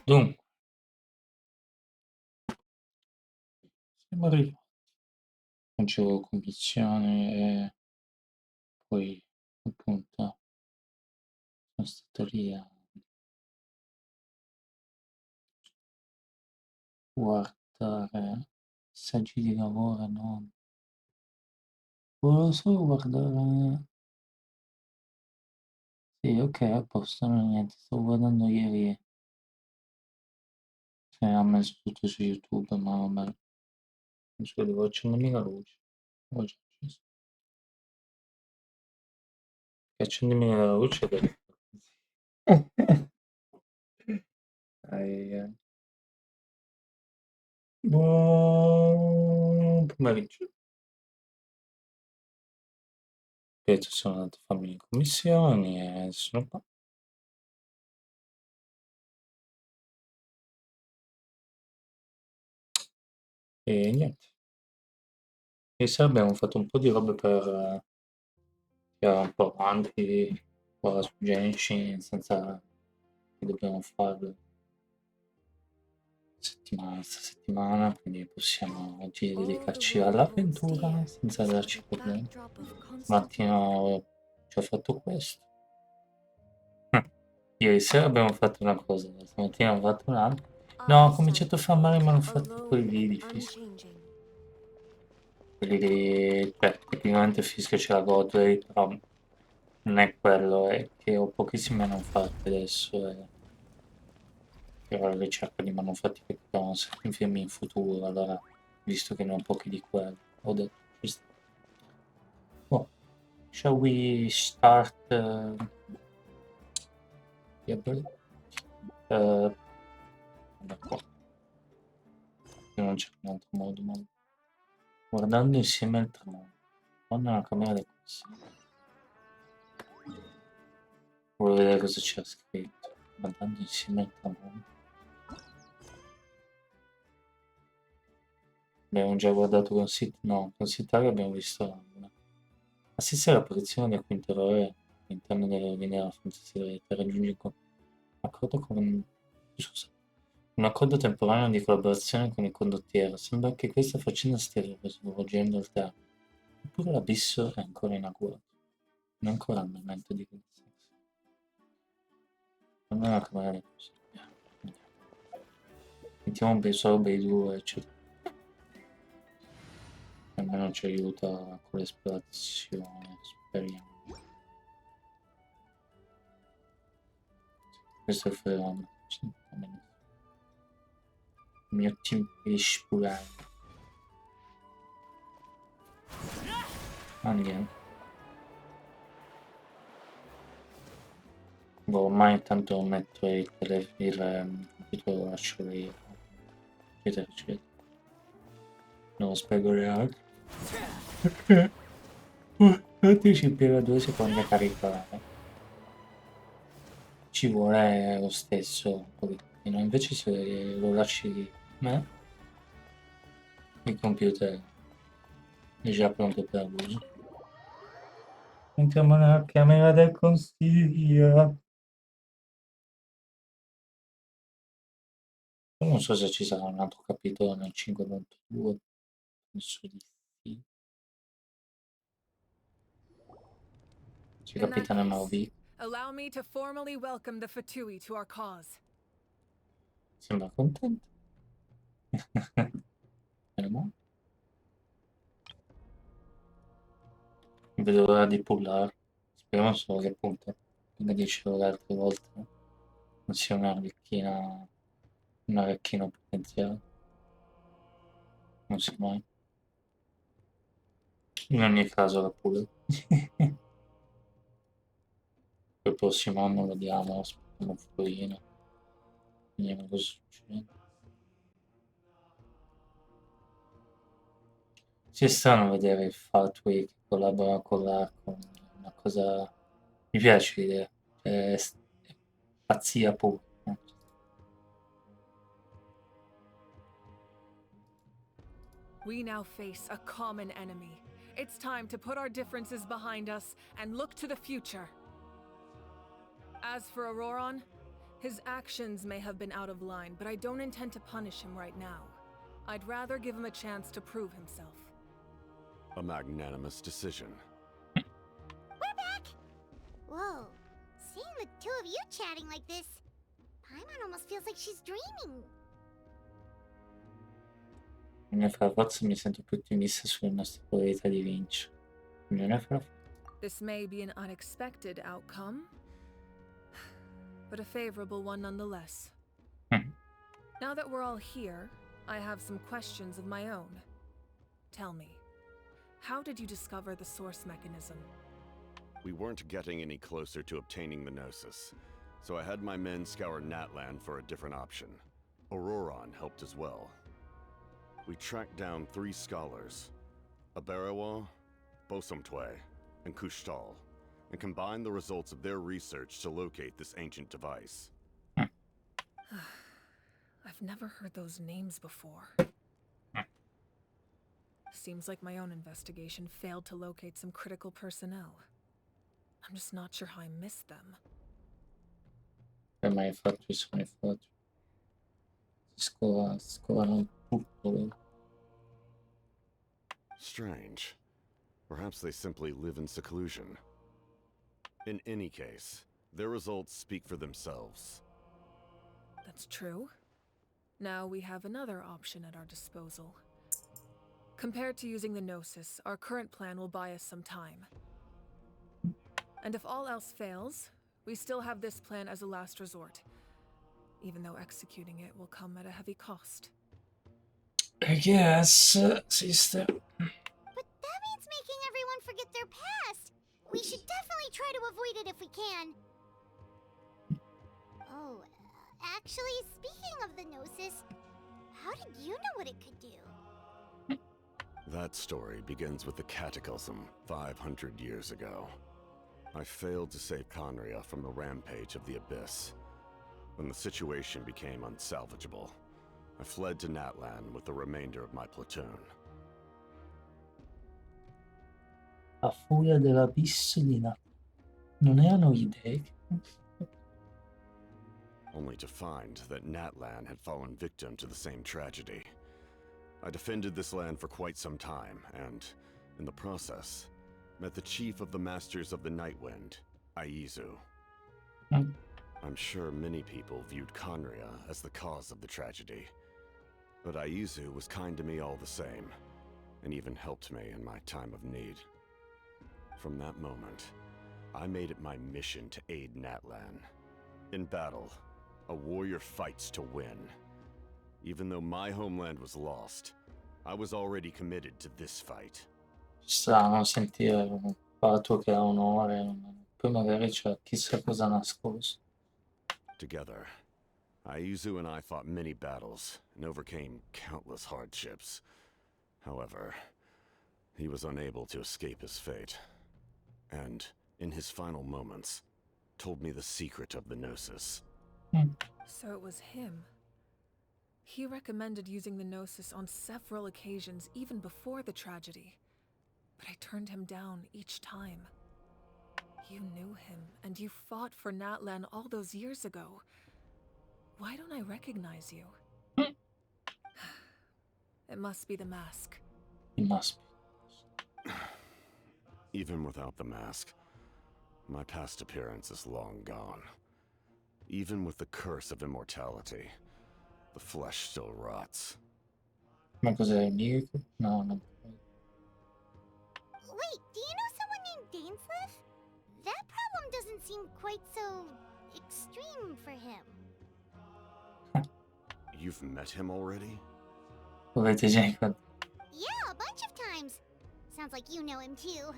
Dunque, siamo arrivati. Facevo commissione e poi appunto sono stato lì a guardare saggi di lavoro, no? Volevo solo guardare. Sì, ok, a posto, non è niente. Stavo guardando ieri, cioè, ha messo tutto su YouTube, ma vabbè, non so, devo accendermi la luce. Ho già acceso. Accendimi la luce e ai, ai. Buon pomeriggio. Ripeto, sono andato a farmi le commissioni e sono qua. E niente. Ieri sera abbiamo fatto un po' di robe per tirare un po' avanti qua su Genshin senza che dobbiamo farlo sta settimana, quindi possiamo oggi dedicarci all'avventura senza darci problemi. Stamattina ci ho fatto questo. Ieri sera abbiamo fatto una cosa, stamattina ho fatto un'altra. No, ho cominciato a fare i manufatti quelli difficili. Quelli lì, cioè, tecnicamente fischio ce la Godway, però non è quello, è che ho pochissimi manufatti adesso e ero alla ricerca di manufatti che potevano servirmi in futuro, allora, visto che ne ho pochi di quelli, ho detto, ci sta. Oh, shall we start the ability? Vabbè, qua, che non c'è un altro modo, ma guardando insieme al tramonto, quando la camera di questo, volevo vedere cosa c'era scritto, guardando insieme al tramonto. Abbiamo già guardato con no, con Sitalia abbiamo visto una. Assistere alla posizione del quinto eroe all'interno delle rovine della fantasy raggiunge accordo con, scusa, un accordo temporaneo di collaborazione con il condottiero. Sembra che questa faccenda stia svolgendo al teatro. Eppure l'abisso è ancora in agguato. Non è ancora al momento di quel senso. Non è una camera di così. Mettiamo solo bei due, eccetera. Almeno ci aiuta con l'esplorazione, speriamo. Questo è il fenomeno. Il mio team pesce pure. Andiamo. Boh, ormai tanto metto il computer lo lascio lì. Eccetera, eccetera. Non lo spiego neanche. Perché? Infatti ci impiega 2 secondi a caricare. Ci vuole lo stesso un pochettino. Invece se lo lasci lì, il computer è già pronto per l'uso. Entriamo nella camera del consiglio. Non so se ci sarà un altro capitolo nel 5.2, penso di sì. C'è Capitano MOV. Allow me to formally welcome the Fatui to our cause. Sembra contento. Meno male. Non vedo l'ora di pullare. Speriamo solo che appunto, come dicevo le altre volte, non sia un orecchino potenziale. Non si mai. In ogni caso la pull. Il prossimo anno vediamo, aspettiamo un pochino. Vediamo cosa succede. Sì, è strano vedere il Fatui che collabora con l'Archon, una cosa. Mi piace l'idea, è pazzia pura. We now face a common enemy. It's time to put our differences behind us and look to the future. As for Auroron, His actions may have been out of line, but I don't intend to punish him right now. I'd rather give him a chance to prove himself. A magnanimous decision. We're back! Whoa, seeing the two of you chatting like this, Paimon almost feels like she's dreaming. Nel fare forza mi sento più ottimista sulle nostre probabilità di vincere. Non è farà This may be an unexpected outcome, but a favorable one nonetheless. Now that we're all here, I have some questions of my own. Tell me, how did you discover the source mechanism? We weren't getting any closer to obtaining the Gnosis, so I had my men scour Natlan for a different option. Auroron helped as well. We tracked down 3 scholars, Aberawa, Bosomtwe, and Kushtal, and combined the results of their research to locate this ancient device. I've never heard those names before. Seems like my own investigation failed to locate some critical personnel. I'm just not sure how I missed them. ma infatti sono infatti. Scovano tutto. Strange. Perhaps they simply live in seclusion. In any case, their results speak for themselves. That's true. Now we have another option at our disposal. Compared to using the Gnosis, our current plan will buy us some time. And if all else fails, we still have this plan as a last resort, even though executing it will come at a heavy cost. I guess, sister. But that means making everyone forget their past. We should definitely try to avoid it if we can. Oh, actually, speaking of the Gnosis, how did you know what it could do? That story begins with the Cataclysm 500 years ago. I failed to save Conria from the rampage of the Abyss. When the situation became unsalvageable, I fled to Natlan with the remainder of my platoon. La furia dell'abisso di Natlan. Non erano idee che... Only to find that Natlan had fallen victim to the same tragedy. I defended this land for quite some time, and, in the process, met the chief of the Masters of the Nightwind, Aizu. I'm sure many people viewed Conria as the cause of the tragedy, but Aizu was kind to me all the same, and even helped me in my time of need. From that moment, I made it my mission to aid Natlan. In battle, a warrior fights to win. Even though my homeland was lost, I was already committed to this fight. Strano sentire un fatto che ha onore, poi magari c'è chissà cosa nascosto. Together, Aizu and I fought many battles and overcame countless hardships. However, he was unable to escape his fate, and, in his final moments, told me the secret of the Gnosis. So it was him. He recommended using the Gnosis on several occasions, even before the tragedy. But I turned him down each time. You knew him, and you fought for Natlan all those years ago. Why don't I recognize you? It must be the mask. It must be. Even without the mask, my past appearance is long gone. Even with the curse of immortality, the flesh still rots. Ma cos'è il miracle? No, no. Wait, do you know someone named Dainsleif? That problem doesn't seem quite so extreme for him. You've met him already? Avete già incontrato? Yeah, a bunch of times. Sounds like you know him too.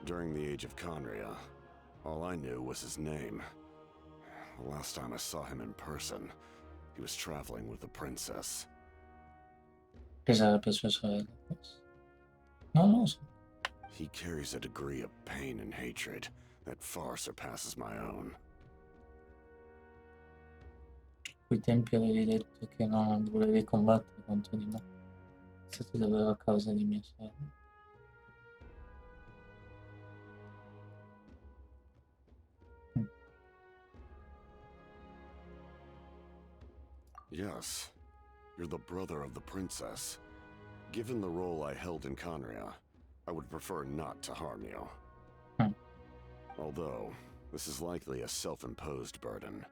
During the age of Conria, all I knew was his name. The last time I saw him in person, he was traveling with the princess. Che sarebbe sua sorella? No, non lo so. He carries a degree of pain and hatred that far surpasses my own. Quei tempi avevi detto che non volevi combattere contro di me. È stato davvero a causa di mia sorella. Yes, you're the brother of the princess. Given the role I held in Conria, I would prefer not to harm you. Hmm. Although, this is likely a self-imposed burden.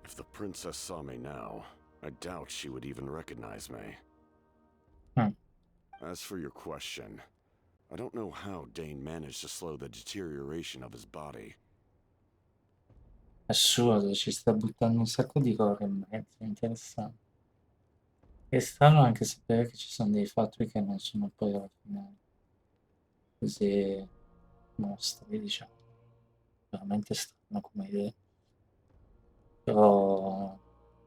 If the princess saw me now, I doubt she would even recognize me. Hmm. As for your question, I don't know how Dane managed to slow the deterioration of his body. Assurdo, ci sta buttando un sacco di cose in mezzo, interessante. È strano anche sapere che ci sono dei fattori che non sono poi alla fine così mostri, diciamo. Veramente strano come idea. Però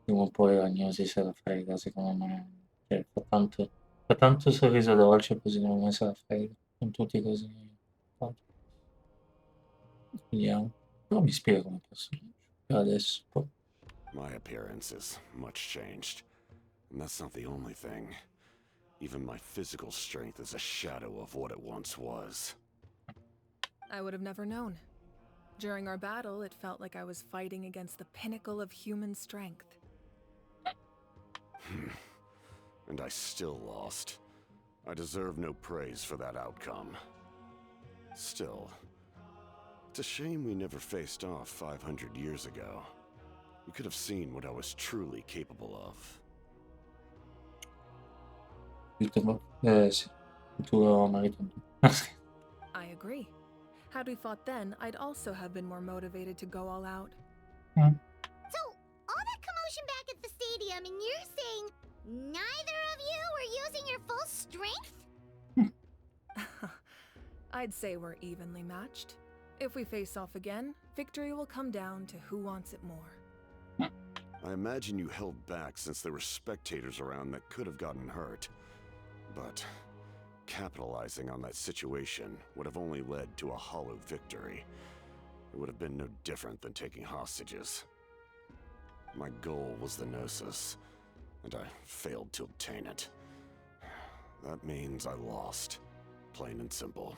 prima o poi ognuno si se la frega, secondo me. Cioè, fa tanto sorriso dolce, così secondo me se la frega. Sono tutti così. Vediamo. Però mi spiego come personaggio. Per adesso, poi. My appearance is much changed, and that's not the only thing. Even my physical strength is a shadow of what it once was. I would have never known. During our battle, it felt like I was fighting against the pinnacle of human strength. And I still lost. I deserve no praise for that outcome. Still, it's a shame we never faced off 500 years ago. You could have seen what I was truly capable of. Sì, il tuo marito. I agree. Had we fought then, I'd also have been more motivated to go all out. So, all that commotion back at the stadium, and you're saying neither of you were using your full strength? I'd say we're evenly matched. If we face off again, victory will come down to who wants it more. I imagine you held back since there were spectators around that could have gotten hurt. But capitalizing on that situation would have only led to a hollow victory. It would have been no different than taking hostages. My goal was the Gnosis, and I failed to obtain it. That means I lost. Plain and simple.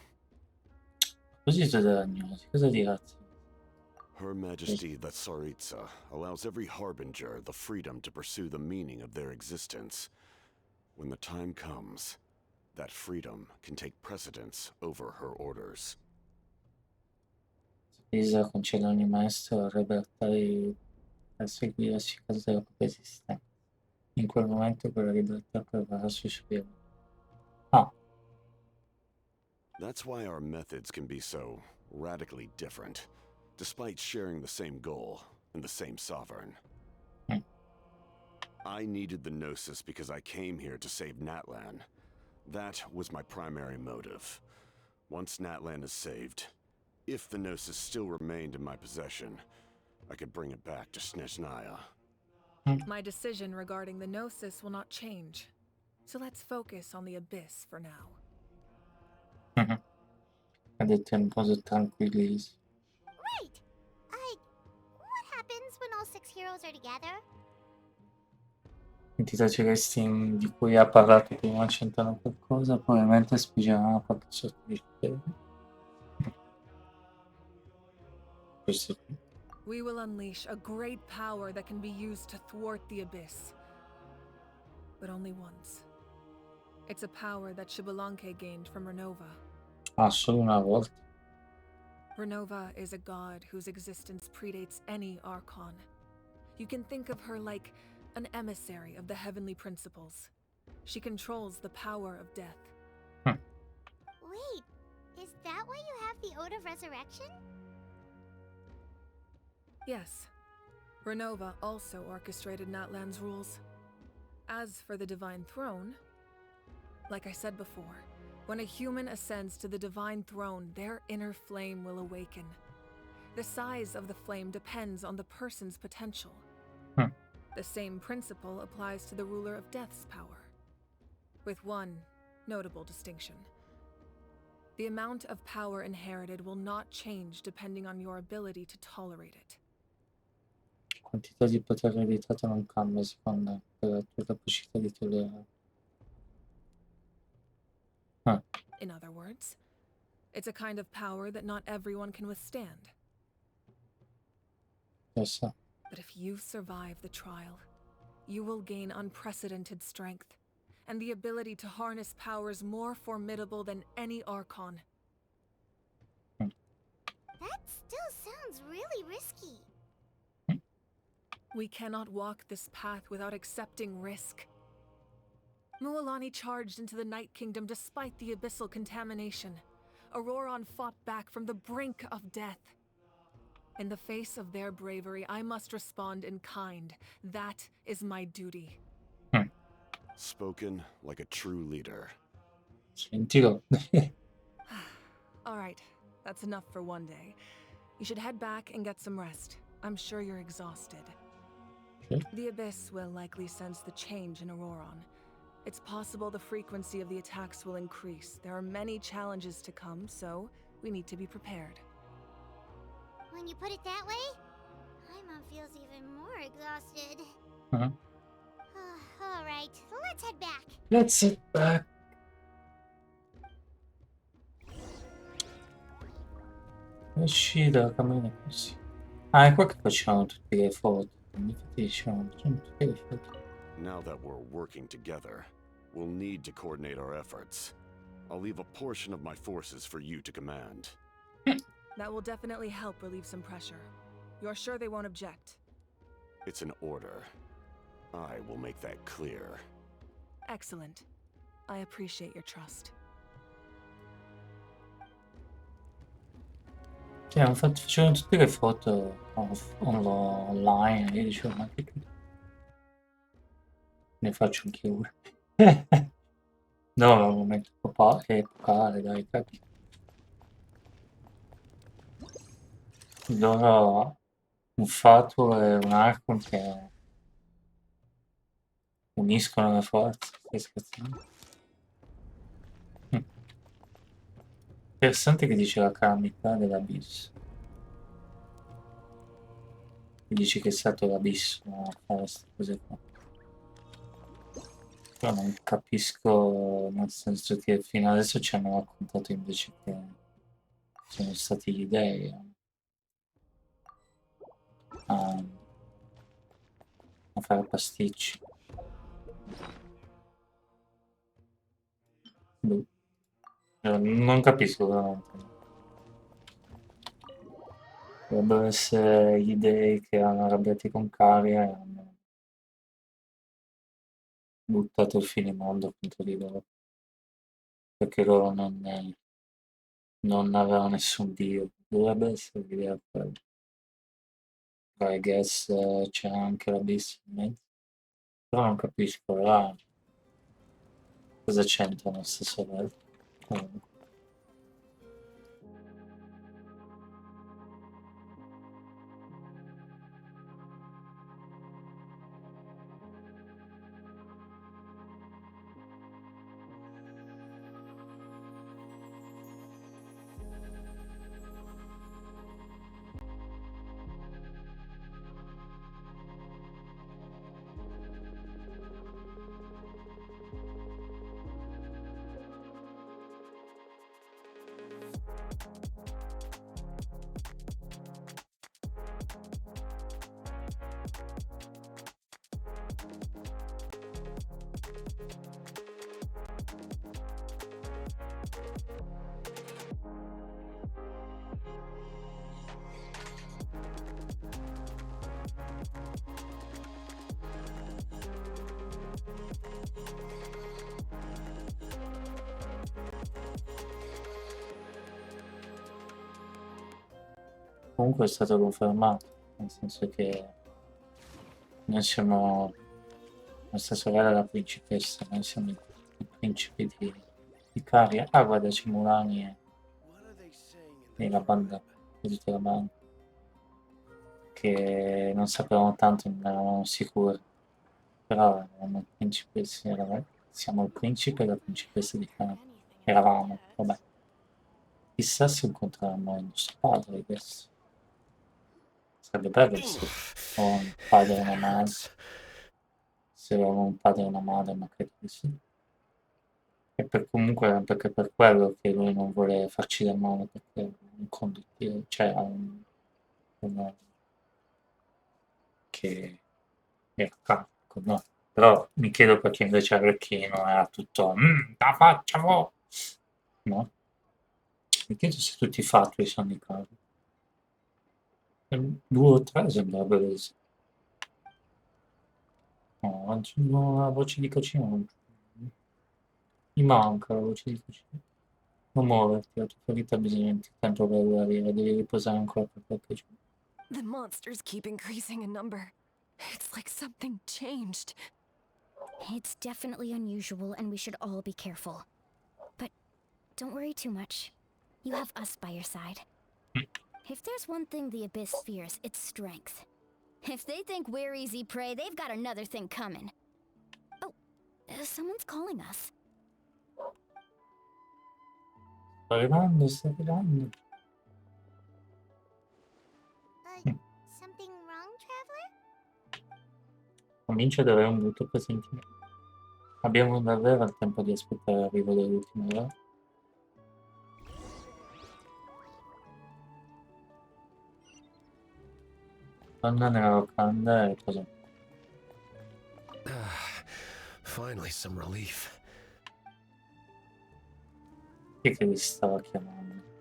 Così c'è da agnosi. Cosa diresti? Her Majesty the Tsaritsa allows every harbinger the freedom to pursue the meaning of their existence. When the time comes, that freedom can take precedence over her orders. Lisa concede a ogni maestro la libertà di perseguirsi a causa della propria esistenza. In quel momento quella libertà prevarrà sui suoi. Ah, That's why our methods can be so radically different, despite sharing the same goal and the same sovereign. Hmm. I needed the Gnosis because I came here to save Natlan. That was my primary motive. Once Natlan is saved, if the Gnosis still remained in my possession, I could bring it back to Snezhnaya. My decision regarding the Gnosis will not change. So let's focus on the Abyss for now. ha detto in modo tranquillo. Right! What happens when all 6 heroes are together? Entità celesti di cui ha parlato prima c'entrano qualcosa, probabilmente spingerà qualche sorta di questo qui. We will unleash a great power that can be used to thwart the Abyss. But only once. It's a power that Xbalanque gained from Renova. Ah, solo una volta. Renova is a god whose existence predates any Archon. You can think of her like an emissary of the heavenly principles. She controls the power of death. Wait, is that why you have the Ode of Resurrection? Yes. Renova also orchestrated Natlan's rules. As for the Divine Throne, like I said before, when a human ascends to the Divine Throne, their inner flame will awaken. The size of the flame depends on the person's potential. The same principle applies to the ruler of Death's power, with one notable distinction. The amount of power inherited will not change depending on your ability to tolerate it. Quantità di potere ereditato non cambia secondo per la tua capacità di tollerare. In other words, it's a kind of power that not everyone can withstand. Adesso, But if you survive the trial, you will gain unprecedented strength, and the ability to harness powers more formidable than any Archon. That still sounds really risky. We cannot walk this path without accepting risk. Mualani charged into the Night Kingdom despite the abyssal contamination. Auroron fought back from the brink of death. In the face of their bravery, I must respond in kind. That is my duty. Spoken like a true leader. Sentilo. All right, that's enough for one day. You should head back and get some rest. I'm sure you're exhausted. Sure. The Abyss will likely sense the change in Auroron. It's possible the frequency of the attacks will increase. There are many challenges to come, so we need to be prepared. When you put it that way, Paimon feels even more exhausted. Uh-huh. Alright, let's head back. Let's sit back. Esci dalla cabina così. Ah, è qua che facciamo tutte le foto. Infatti diciamo, facciamo tutte le foto. Now that we're working together, we'll need to coordinate our efforts. I'll leave a portion of my forces for you to command. That will definitely help relieve some pressure. You're sure they won't object? It's an order. I will make that clear. Excellent. I appreciate your trust. Cioè, facevano tutte le foto online. Io dicevo, ma che ne faccio anche una. No, è un momento epocale, dai, cacchio. Loro un Fatul e un Archon che uniscono le forze. Stai scherzando? Interessante che dice la calamità dell'abisso. Dici che è stato l'abisso a fare queste cose qua. Però non capisco, nel senso che fino adesso ci hanno raccontato invece che sono stati gli dei a fare pasticci. Boh. Non capisco veramente. Dovrebbero essere gli dei che erano arrabbiati con Caria e hanno buttato il finimondo contro di loro. Perché loro non avevano nessun dio. Dovrebbe essere l'idea quella. I guess c'è anche l'abisso in mezzo. Però non capisco là cosa c'entra nella stessa volta. Comunque. Comunque è stato confermato, nel senso che noi siamo nostra sorella è la principessa, noi siamo i principi di Caria. Ah, guarda, c'è Mulani e la banda, e tutta la banda, che non sapevamo tanto, non eravamo sicuri, però eravamo i principessi, siamo il principe e la principessa di Caria. Eravamo, vabbè. Chissà se incontreremo il nostro padre adesso. Sarebbe bello se ho un padre e una madre. Se avevo un padre e una madre, ma credo di sì. E comunque perché per quello che lui non vuole farci del male, perché è un condottiero, cioè ha uno che è arcaico. ecco, no. Però mi chiedo perché invece Arlecchino era tutto la faccio! No? Mi chiedo se tutti i fatui sono di casa. 2 o 3 sembrerebbe essere. No, aggiungo la voce di cucina. Mi manca la voce di cucina. Non muoverti, la tua vita ha bisogno di tanto per guarire, devi riposare ancora per qualche giorno. The monsters keep increasing in number. It's like something changed. It's definitely unusual, and we should all be careful. But don't worry too much. You have us by your side. If there's one thing the Abyss fears, it's strength. If they think we're easy prey, they've got another thing coming. Oh, someone's calling us. Sta arrivando, sta arrivando. Something wrong, traveler? Comincia ad avere un brutto presentimento. Abbiamo davvero il tempo di aspettare l'arrivo dell'ultimo re? Donna nella locanda e cosa? Finally, some relief. Chi è che vi stava chiamando?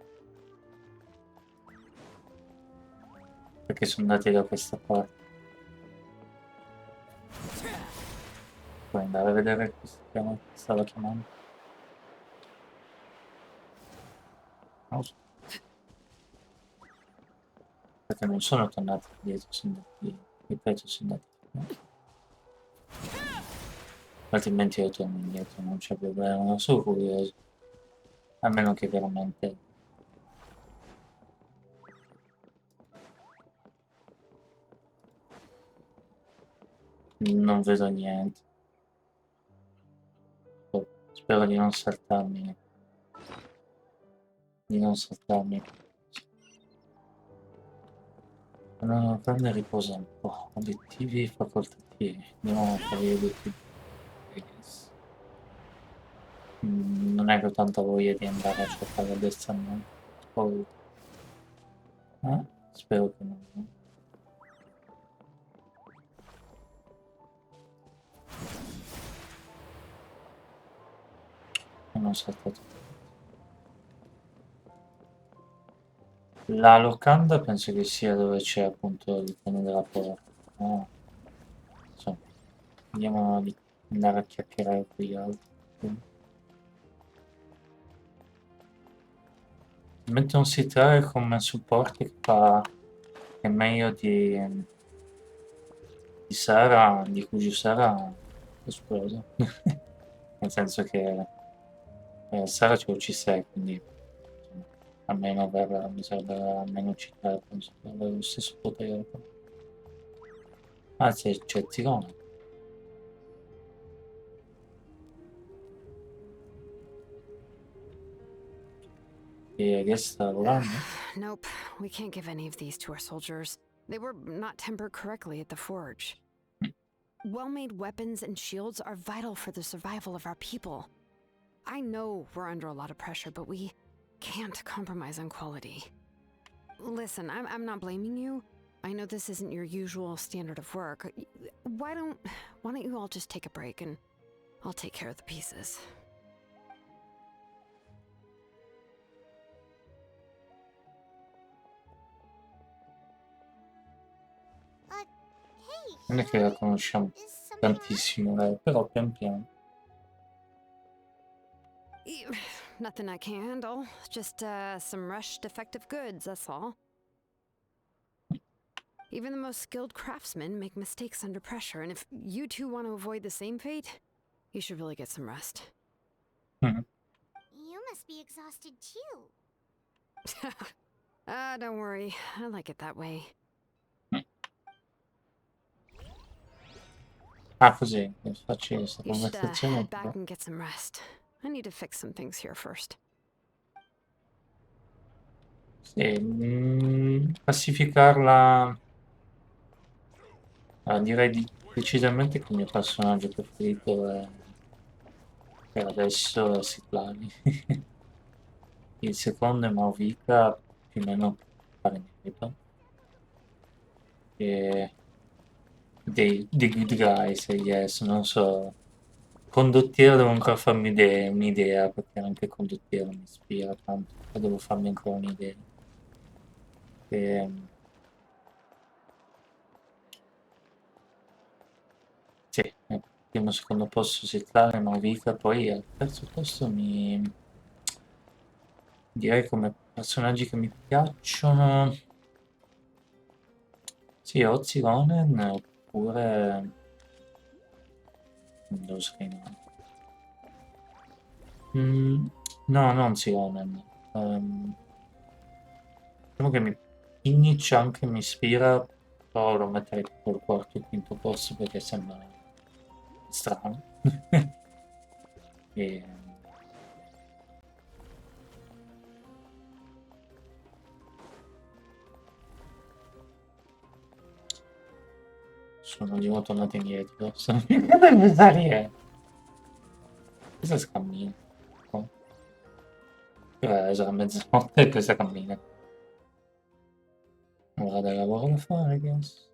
Perché sono andati da questa parte? Puoi andare a vedere chi stava chiamando? Non lo so. Perché non sono tornati indietro, sono andati, ripeto, sono andati indietro. Altrimenti io torno indietro, non c'è problema, non sono curioso. A meno che veramente... non vedo niente. Oh, spero di non saltarmi. Di non saltarmi. No, prende e riposa un po'. Obiettivi facoltativi. Andiamo a fare gli obiettivi. Non è che ho tanta voglia di andare a cercare addestramento. Poi... spero che non... non saltato. La locanda penso che sia dove c'è appunto il piano della porta. No? Insomma, andiamo ad andare a chiacchierare con gli altri. Metto un sitrare come supporto che fa che è meglio di Sara, di cui Sara esplosa. Nel senso che Sara ci ha uccise, quindi insomma, almeno mi serve almeno uccidere, penso che avere lo stesso potere. Anzi, c'è Tirone. E che sta lavorando? Nope, we can't give any of these to our soldiers. They were not tempered correctly at the forge. Well-made weapons and shields are vital for the survival of our people. I know we're under a lot of pressure, but we can't compromise on quality. Listen, I'm not blaming you. I know this isn't your usual standard of work. Why don't you all just take a break and I'll take care of the pieces. Non è che la conosciamo tantissimo lei, però pian piano. Nothing I can't handle. Just some rushed defective goods, that's all. Even the most skilled craftsmen make mistakes under pressure, and if you two want to avoid the same fate, you should really get some rest. You must be exhausted too. Don't worry. I like it that way. Ah, così, faccio questa You should conversazione. head back and get some rest. I need to fix some things here first. Sì, classificarla... direi decisamente che il mio personaggio preferito è... per adesso è Sitlani. Il secondo è Mauvika, più o meno pare merito. E dei good guys, yes, non so. Condottiero devo ancora farmi un'idea, perché anche condottiero mi ispira tanto, e devo farmi ancora un'idea. Ehm, sì, ecco, primo secondo posto Setlane, Mavica, poi al terzo posto direi come personaggi che mi piacciono, sì, Ozigonen oppure lo sai, no. Mm, no, non Zigonen. Diciamo che Kinich anche mi ispira, però lo metterei tipo al quarto o quinto posto perché sembra strano. E, sono di nuovo tornato indietro. Sono finito di pensare. Cosa scammina? Oh. Sarà mezzanotte e questa cammina. Avrà del lavoro da fare, guess.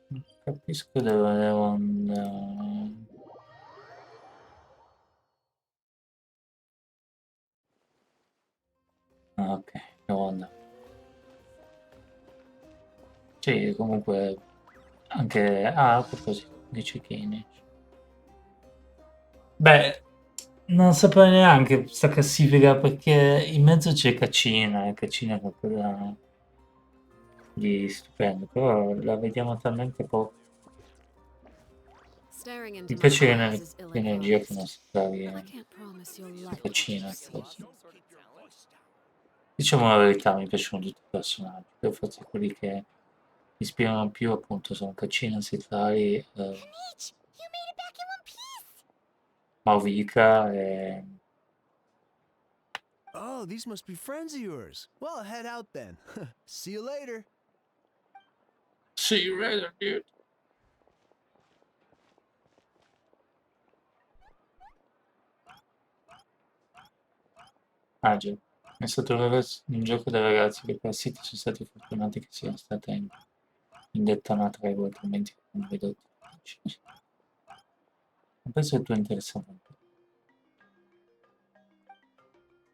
Non capisco dove devo andare. Ah, ok, devo andare. Sì, comunque anche... Ah, a proposito, di cecchini. Beh, non saprei neanche sta classifica perché in mezzo c'è Caccina, e Caccina è qualcosa di stupendo, però la vediamo talmente poco. Staring Mi into my piace eyes is l'energia che ill-advised, mostravi but I can't promise you'll su like what you Caccina. see. Così. Diciamo la verità, mi piacciono tutti i personaggi, però forse quelli che mi ispirano più appunto sono Caccina, Sitlari, Peach, you made it back in one piece! Mauvika e... Oh, these must be friends of yours. Well, head out then. See you later. See you later, dude. Ah già, è stato un gioco da ragazzi che per siti sono stati fortunati che siano state indetta una tregua, altrimenti non vedo. Ma penso che tu interessante.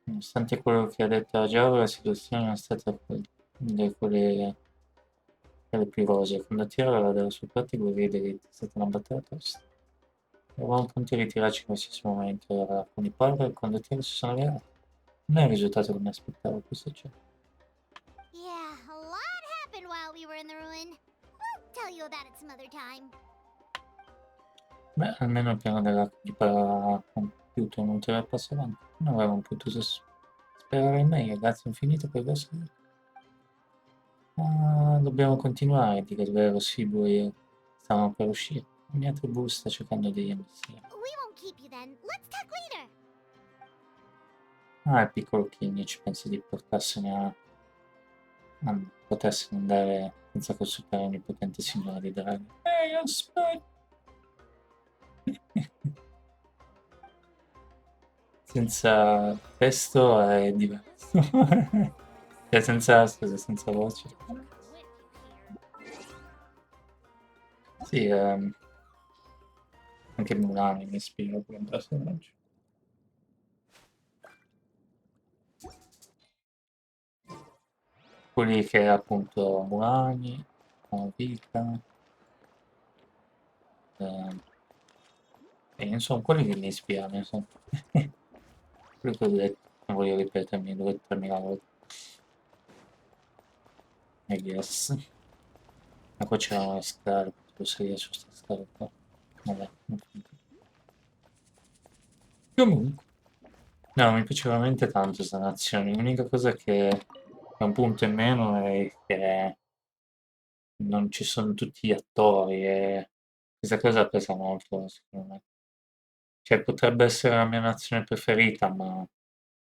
Nonostante quello che ha detto la Giova, la situazione non è stata quelle più rosee. Quando Tiro aveva dato sul piatto guerrieri diritti, è stata una battaglia tosta. Eravamo pronti a ritirarci in qualsiasi momento, era alcuni parve e quando Tiro si sono legati. Non è il risultato che mi aspettavo, questo c'è. Yeah, a lot happened while we were in the ruin. We'll tell you about it some other time. Beh, almeno il piano di compiuto non tira il passo avanti. Non avevamo potuto sperare in meglio, grazie infinite per questo. Ma dobbiamo continuare, dire il vero, Sibu e io stavamo per uscire. La mia tribù sta cercando degli emissari. We won't keep you then. Let's talk later. Ah, il piccolo Kinich pensa di potersene andare senza consultare l'onnipotente signore di Draghi. Ehi, aspetta! Senza testo è diverso. Cioè, senza voce. Sì, anche Mulani mi ispira come personaggio. Quelli che appunto Mulani, Vita, e insomma quelli che mi ispirano, insomma. Quello che ho detto, non voglio ripetermi 2 o 3 mila volte. I guess. Ma qua c'erano le scale, potevo salire su queste scale qua. Vabbè, non finito. Comunque, no, mi piace veramente tanto questa nazione. L'unica cosa che è un punto in meno è che non ci sono tutti gli attori e questa cosa pesa molto, secondo me. Cioè, potrebbe essere la mia nazione preferita, ma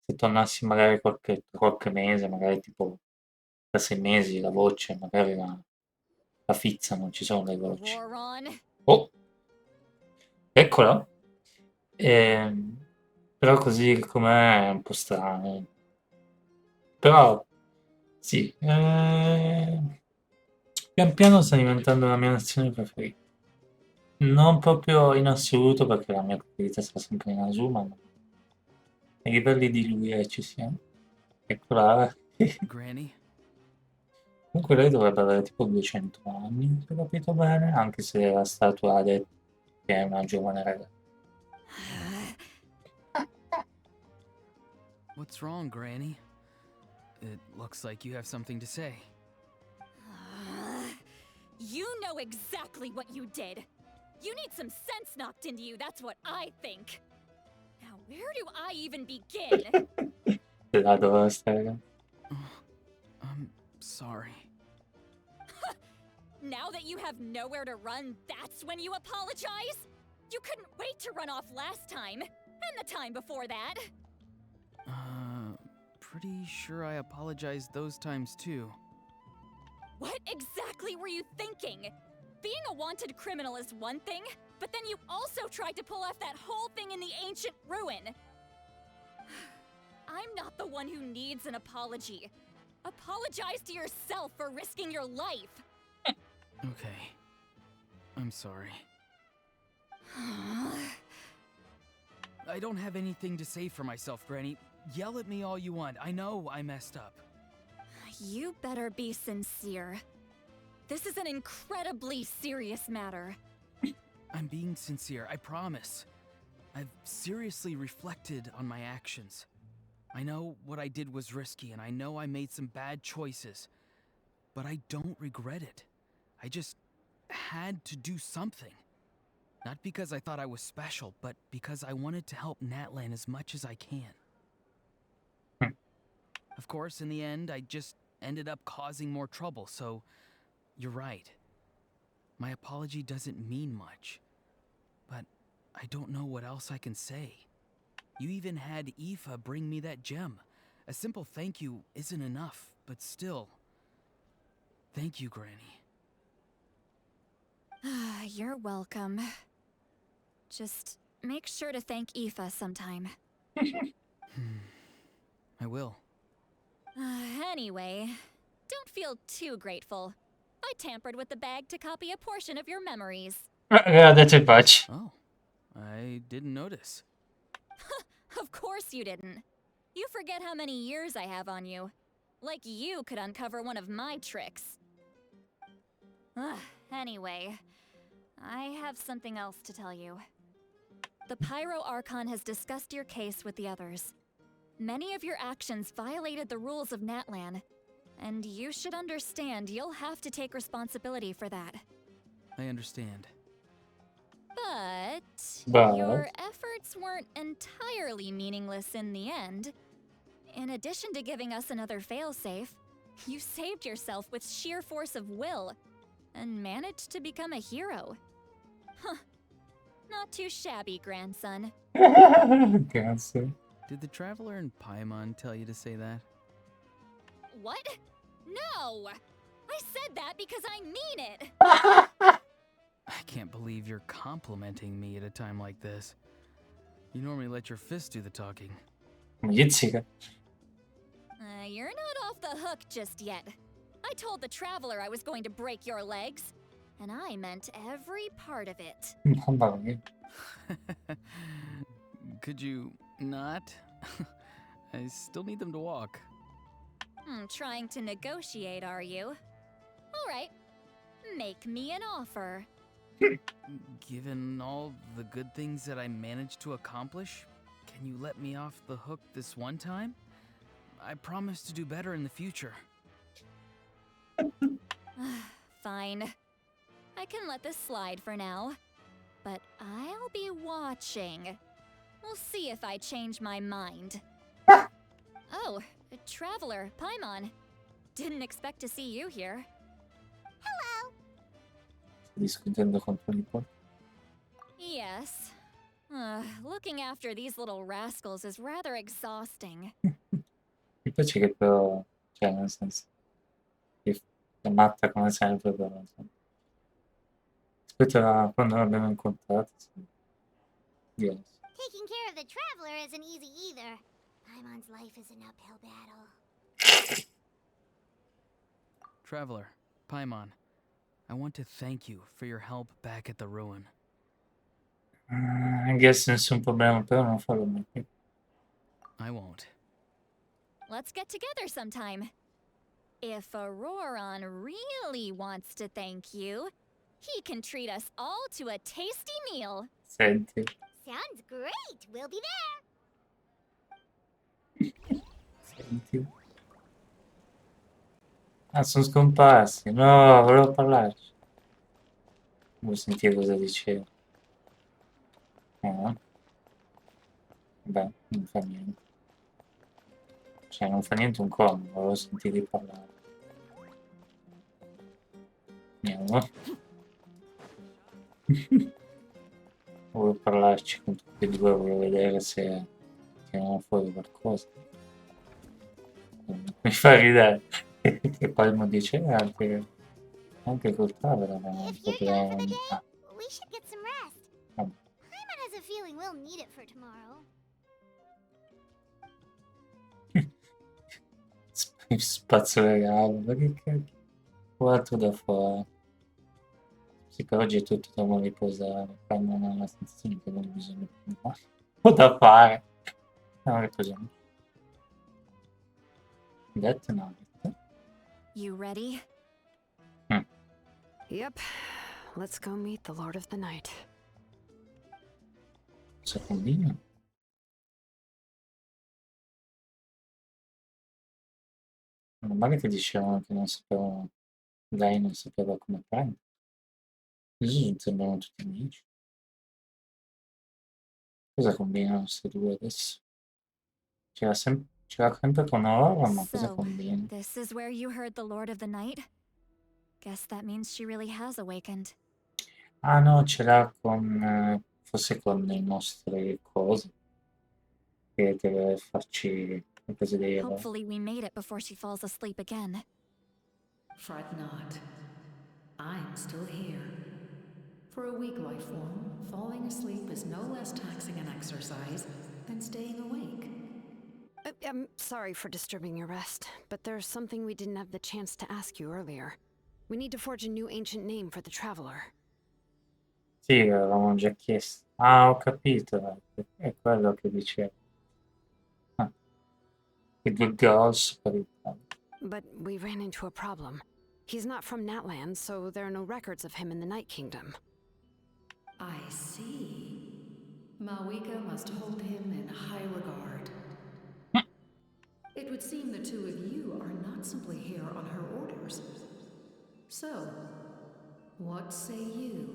se tornassi magari qualche mese, magari tipo da 6 mesi, la voce, magari la fizza, non ci sono le voci. Oh, eccola! Ehm, però così com'è è un po' strano. Però sì, Pian piano sta diventando la mia nazione preferita. Non proprio in assoluto perché la mia preferita sta sempre in Azuma, ma ai livelli di lui ci siamo. Eccola. Granny? Comunque lei dovrebbe avere tipo 200 anni, se ho capito bene, anche se la statua ha detto che è una giovane ragazza. What's wrong, Granny? It looks like you have something to say. You know exactly what you did. You need some sense knocked into you, that's what I think. Now, where do I even begin? La doveva stare. I'm sorry. Now that you have nowhere to run, that's when you apologize? You couldn't wait to run off last time, and the time before that. Pretty sure I apologized those times too. What exactly were you thinking? Being a wanted criminal is one thing, but then you also tried to pull off that whole thing in the ancient ruin. I'm not the one who needs an apology. Apologize to yourself for risking your life. Okay. I'm sorry. I don't have anything to say for myself, Granny. Yell at me all you want. I know I messed up. You better be sincere. This is an incredibly serious matter. I'm being sincere, I promise. I've seriously reflected on my actions. I know what I did was risky, and I know I made some bad choices. But I don't regret it. I just had to do something. Not because I thought I was special, but because I wanted to help Natlan as much as I can. Of course, in the end, I just ended up causing more trouble, so you're right. My apology doesn't mean much, but I don't know what else I can say. You even had Aoife bring me that gem. A simple thank you isn't enough, but still. Thank you, Granny. You're welcome. Just make sure to thank Aoife sometime. I will. Anyway, don't feel too grateful. I tampered with the bag to copy a portion of your memories. Guardate il patch. Oh, I didn't notice. Of course you didn't. You forget how many years I have on you. Like you could uncover one of my tricks. Anyway, I have something else to tell you. The Pyro Archon has discussed your case with the others. Many of your actions violated the rules of Natlan, and you should understand you'll have to take responsibility for that. I understand. But your efforts weren't entirely meaningless in the end. In addition to giving us another failsafe, you saved yourself with sheer force of will and managed to become a hero. Huh. Not too shabby, grandson. Grazie. Did the Traveler in Paimon tell you to say that? What? No! I said that because I mean it! I can't believe you're complimenting me at a time like this. You normally let your fist do the talking. Zitzica. You're not off the hook just yet. I told the Traveler I was going to break your legs, and I meant every part of it. Mamma mia. Could you not? I still need them to walk. Trying to negotiate, are you? All right. Make me an offer. Given all the good things that I managed to accomplish, can you let me off the hook this one time? I promise to do better in the future. Fine. I can let this slide for now. But I'll be watching. We'll see if I change my mind. Oh, Traveler, Paimon. Didn't expect to see you here. Hello. Discutendo contro Nippon. Yes. Looking after these little rascals is rather exhausting. Mi piace che però, cioè nel senso, che è matta come sempre, però insomma. Rispetto a quando l'abbiamo incontrata, sì. Yes. Taking care of the Traveler isn't easy either. Paimon's life is an uphill battle. Traveler, Paimon, I want to thank you for your help back at the ruin. I guess nessun problema, però non farlo mai più. I won't. Let's get together sometime. If Auroron really wants to thank you, he can treat us all to a tasty meal. Senti. Sounds great. We'll be Senti. Ah, sono scomparsi. No, volevo parlarci. Vuoi sentire cosa diceva? Beh, non fa niente. Cioè, non fa niente un corno, volevo sentire parlare. Andiamo. Volevo parlarci con tutti e due, volevo vedere se tirano fuori qualcosa. Mi fa ridere. E poi mi dice anche col tavolo avevamo un If you're done for problema. the day, we should get some rest. Vabbè. Paimon has a feeling we'll need it for tomorrow. Spazio regalo, ma che cacchio? Quattro da fare. Sì, per oggi è tutto, dobbiamo riposare. Fanno una sensazione che non ho bisogno più. Ho da fare. No, riposiamo. That night. You ready? Yep. Let's go meet the Lord of the Night. Secondino. Non male che dicevano che non sapevano, lei non sapeva come prendere. Adesso sembrano tutti amici. Cosa combinano questi due adesso? C'era sempre con Aurora, ma cosa So, combina? this is where you heard the Lord of the Night? Guess that means she really has awakened. Ah no, c'era con, forse con le nostre cose, che deve farci le cose dei eroi. Hopefully we made it before she falls asleep again. Fret not. I'm still here. For a weak life form, falling asleep is no less taxing an exercise than staying awake. I'm sorry for disturbing your rest, but there's something we didn't have the chance to ask you earlier. We need to forge a new ancient name for the Traveler. Sì, l'avevamo già chiesto. Ah, ho capito, è quello che dicevo. Ah, i good girls per il But we ran into a problem. He's not from Natlan, so there are no records of him in the Night Kingdom. I see. Mawika must hold him in high regard. It would seem the two of you are not simply here on her orders. So, what say you?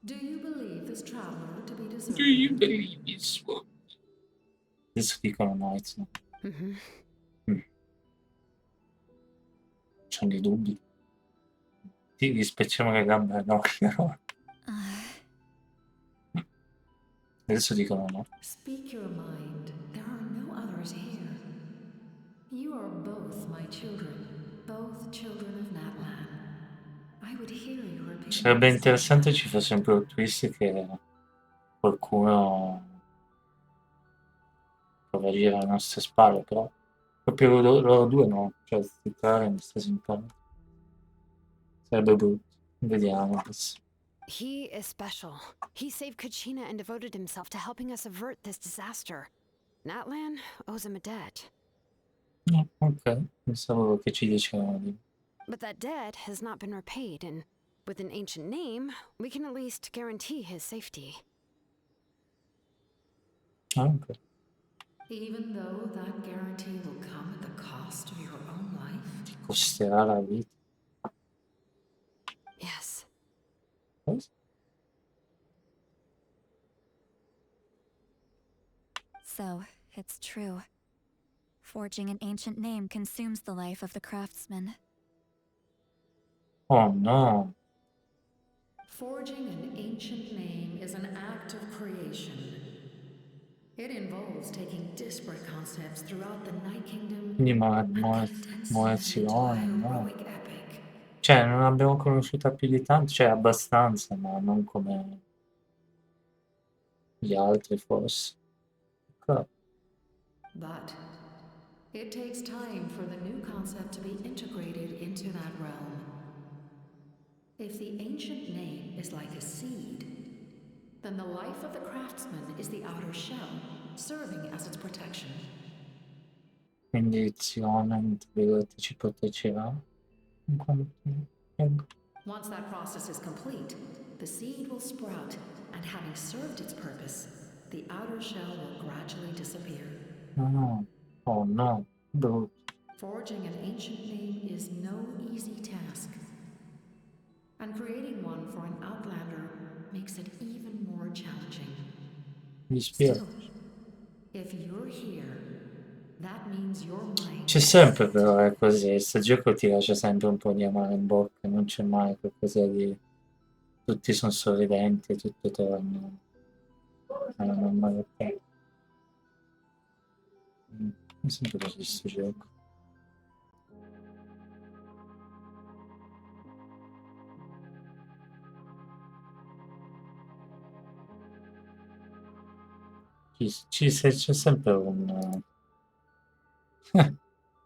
Do you believe this traveler to be Do you deserving? believe this one? Adesso dicono no, no. C'ho dei dubbi. Sì, gli spezziamo le gambe all'occhio. Adesso dicono no. Speak your mind. There are no others here. You are both my children, both children of Natlan. I would hear your opinion. Sarebbe interessante ci fosse un plot twist che qualcuno prova a girare alle nostre spalle, però proprio loro due no, cioè zittare mi sta simpatico. Sarebbe brutto. Vediamo adesso. He is special. He saved Kachina and devoted himself to helping us avert this disaster. Natlan owes him a debt. Ok, pensavo che ci dicevano di... But that debt has not been repaid, and with an ancient name, we can at least guarantee his safety. Ok. Even though that guarantee will come at the cost of your own life? Ti costerà la vita. Yes. Cosa? So, it's true. Forging an ancient name consumes the life of the craftsman. Oh no. Forging an ancient name is an act of creation. It involves taking disparate concepts throughout the Night Kingdom Quindi and condensing them into a Moezione, no. heroic epic. Cioè, non l'abbiamo conosciuta più di tanto, cioè abbastanza, ma non come gli altri forse. Ok. But it takes time for the new concept to be integrated into that realm. If the ancient name is like a seed, then the life of the craftsman is the outer shell, serving as its protection. Quindi Zion, tra virgolette, ci proteggerà. in quanto- Once that process is complete, the seed will sprout, and having served its purpose, the outer shell will gradually disappear. Ah, oh no, brutto. Forging an ancient name is no easy task. And creating one for an outlander makes it even more challenging. Mi spiace. Still, if you're here, that means your mind C'è is sempre set. però, è così, sto gioco ti lascia sempre un po' di amaro in bocca, non c'è mai qualcosa di... Tutti sono sorridenti e tutto torna alla normalità. È sempre così sto gioco. C'è sempre un...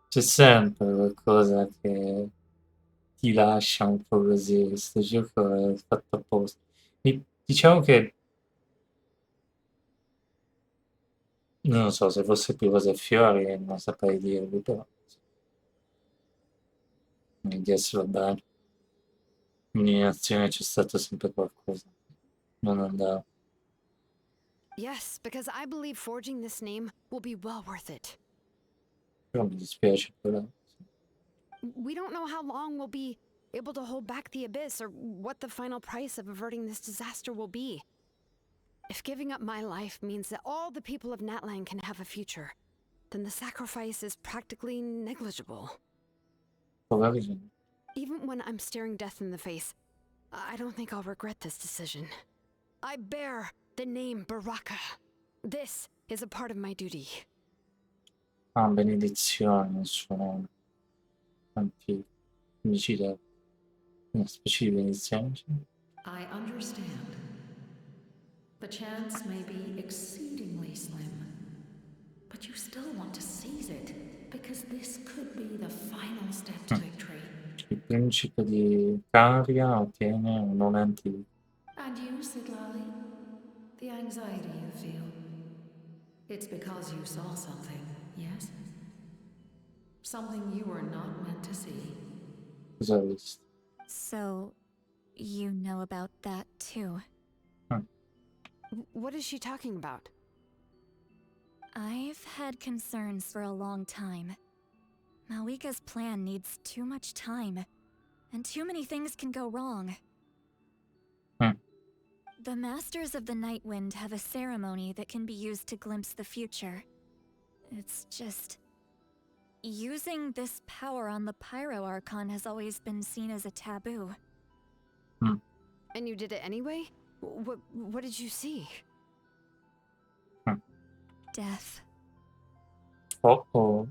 c'è sempre qualcosa che ti lascia un po' così, questo gioco è fatto apposta. Diciamo che non so se fosse più cose e fiori, non saprei dirvi, però mi dirselo bene. In azione c'è stato sempre qualcosa, non andava. Yes, because I believe forging this name will be well worth it. Però mi dispiace, però. We don't know how long we'll be able to hold back the abyss or what the final price of averting this disaster will be. If giving up my life means that all the people of Natlan can have a future, then the sacrifice is practically negligible. Poverino. Even when I'm staring death in the face, I don't think I'll regret this decision. I bear the name Baraka. This is a part of my duty. Ah, benedizione il suo nome. Antico. Quindi ci dà una specie di benedizione. I understand. The chance may be exceedingly slim, but you still want to seize it, because this could be the final step to victory. Il principe di Caria ottiene un nome antico. And you, Sidlali? The anxiety you feel. It's because you saw something, yes? Something you were not meant to see. Cosa hai visto? So, you know about that too. What is she talking about? I've had concerns for a long time. Malika's plan needs too much time, and too many things can go wrong. The Masters of the Night Wind have a ceremony that can be used to glimpse the future. It's just... using this power on the Pyro Archon has always been seen as a taboo. And you did it anyway? What did you see? Death. Oh.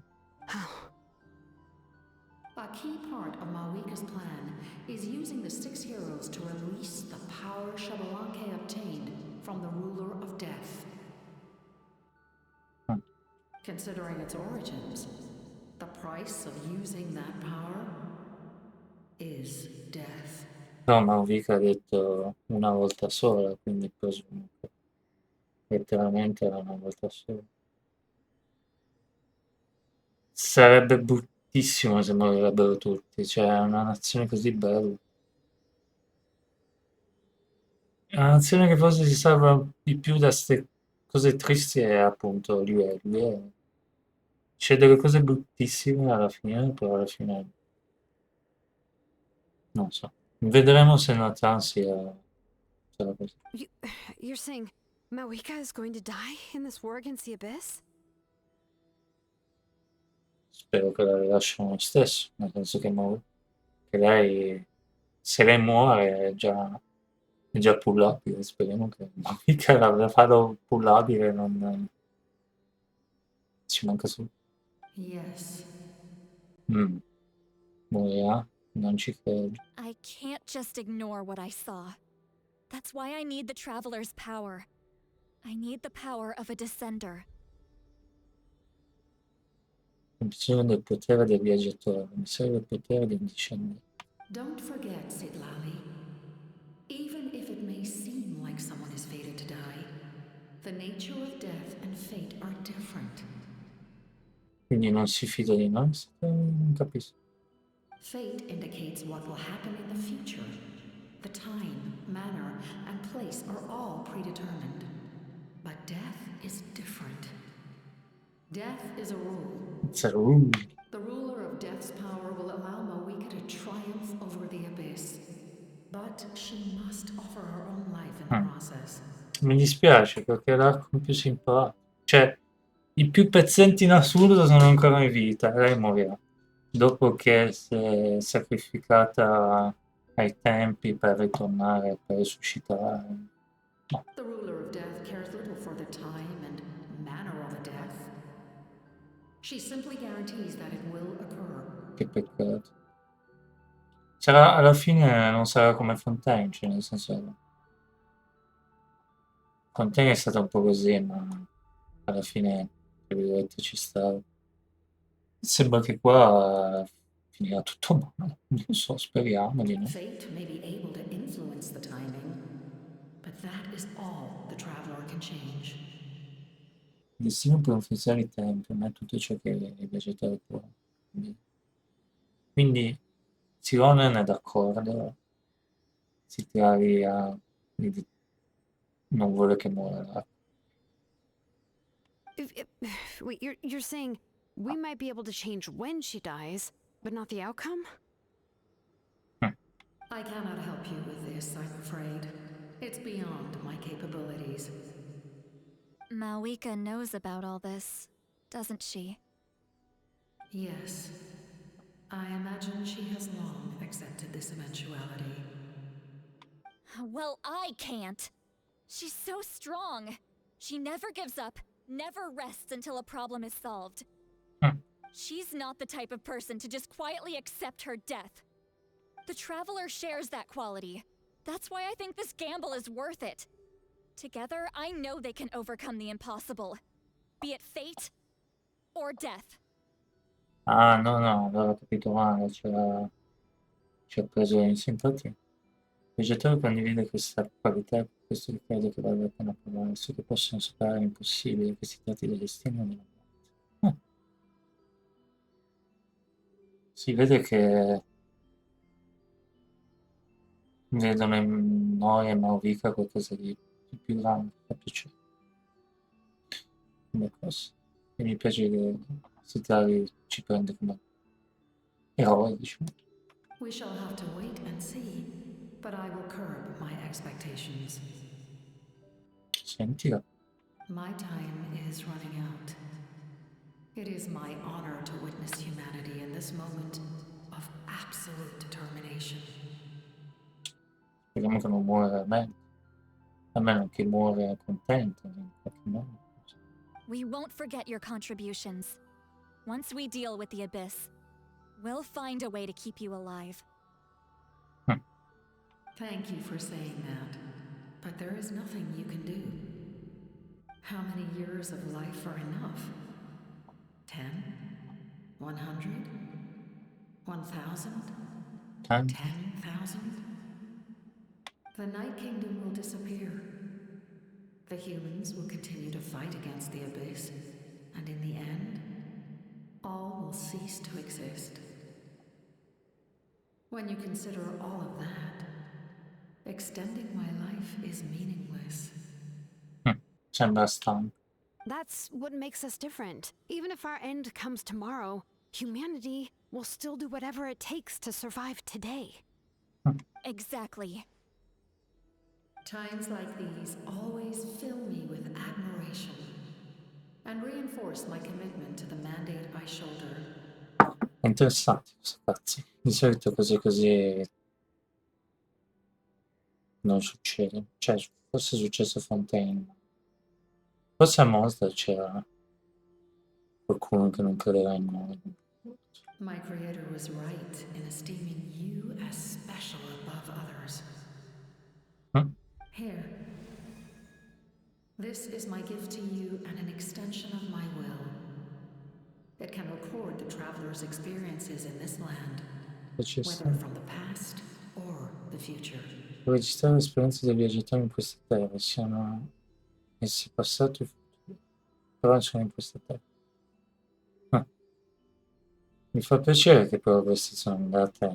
A key part of Mawika's plan is using the 6 heroes to release the power Shabalanke obtained from the ruler of death. Considering its origins, the price of using that power is death. No, Maurica ha detto una volta sola, quindi presumo che letteralmente era una volta sola. Sarebbe bruttissimo se morirebbero tutti, cioè è una nazione così bella. È una nazione che forse si salva di più da queste cose tristi è appunto lui. C'è delle cose bruttissime alla fine, però alla fine non so. Vedremo se Natlan sarà così. You're saying Mawika is going to die in this war against the Abyss? Spero che la rilasciano lo stesso, nel senso che lei, se lei muore è già pullabile, speriamo che Mawika la farò pullabile, non ci manca solo. Yes. Morirà, non ci credo. I can't just ignore what I saw. That's why I need the Traveler's power. I need the power of a Descender. Ho bisogno del potere del viaggiatore, mi serve il potere del discendente. Don't forget, Sidlali. The nature of death and fate are different. Quindi non si fida di noi? Non capisco. Fate indicates what will happen in the future. The time, manner, and place are all predetermined. But death is different. Death is a rule. It's a rule. The ruler of death's power will allow Mawika to triumph over the abyss. But she must offer her own life in the process. Mi dispiace perché è l'arco più simpatico. Cioè, i più pezzenti in assoluto sono ancora in vita e lei morirà. Dopo che si è sacrificata ai tempi per ritornare, per risuscitare. No, The ruler of death cares little for the time and manner of a death. She simply guarantees that it will occur. che peccato. Sarà, alla fine non sarà come Fontaine, cioè nel senso... Fontaine è stata un po' così, ma alla fine, tra virgolette, ci sta. Sembra che qua finirà tutto male. Non so, speriamo di no. Fate may be able to influence the timing, but that is all the traveler can change. Il destino può influenzare i tempi, ma è tutto ciò che il vegetale può. Quindi Sironen è d'accordo, si travi non vuole che muoia. Wait, you're saying we might be able to change when she dies, but not the outcome? I cannot help you with this, I'm afraid. It's beyond my capabilities. Mawika knows about all this, doesn't she? Yes. I imagine she has long accepted this eventuality. Well, I can't. She's so strong. She never gives up, never rests until a problem is solved. She's not the type of person to just quietly accept her death. The Traveler shares that quality. That's why I think this gamble is worth it. Together, I know they can overcome the impossible. Be it fate or death. Ah, no, allora ho capito male, ci ha preso in simpatia. Il vegetale condivide questa qualità, per questo che credo che valga la pena provare, so che possono superare l'impossibile, che si tratti del destino o della morte. Si vede che vedono in noi e Maurica qualcosa di più grande, fa piacere. Come cosa. E mi piace che Sitari ci prende come eroe, diciamo. We shall have to wait and see, but I will curb my expectations. Sentila. My time is running out. It is my honor to witness humanity in this moment of absolute determination. Speriamo che non muore meglio. A meno che muore contento in qualche modo. We won't forget your contributions. Once we deal with the Abyss, we'll find a way to keep you alive. Thank you for saying that, but there is nothing you can do. How many years of life are enough? 10? 100? 1,000? 10,000? The Night Kingdom will disappear. The humans will continue to fight against the Abyss, and in the end, all will cease to exist. When you consider all of that, extending my life is meaningless. Sembra stanco. That's what makes us different. Even if our end comes tomorrow, humanity will still do whatever it takes to survive today. Exactly. Times like these always fill me with admiration and reinforce my commitment to the mandate I shoulder. È interessante questo cazzo. Di solito cose così non succedono. Cioè, forse è successo a Fontaine. Forse a Monster c'era qualcuno che non credeva in noi. My creator was right in esteeming you as special above others. Here. This is my gift to you and an extension of my will. It can record the traveler's experiences in this land, whether from the past or the future. Registrare le esperienze dei viaggiatori in questa terra siano Essi passato e futuro, però sono in questa terra. Ah, mi fa piacere che però queste sono andate.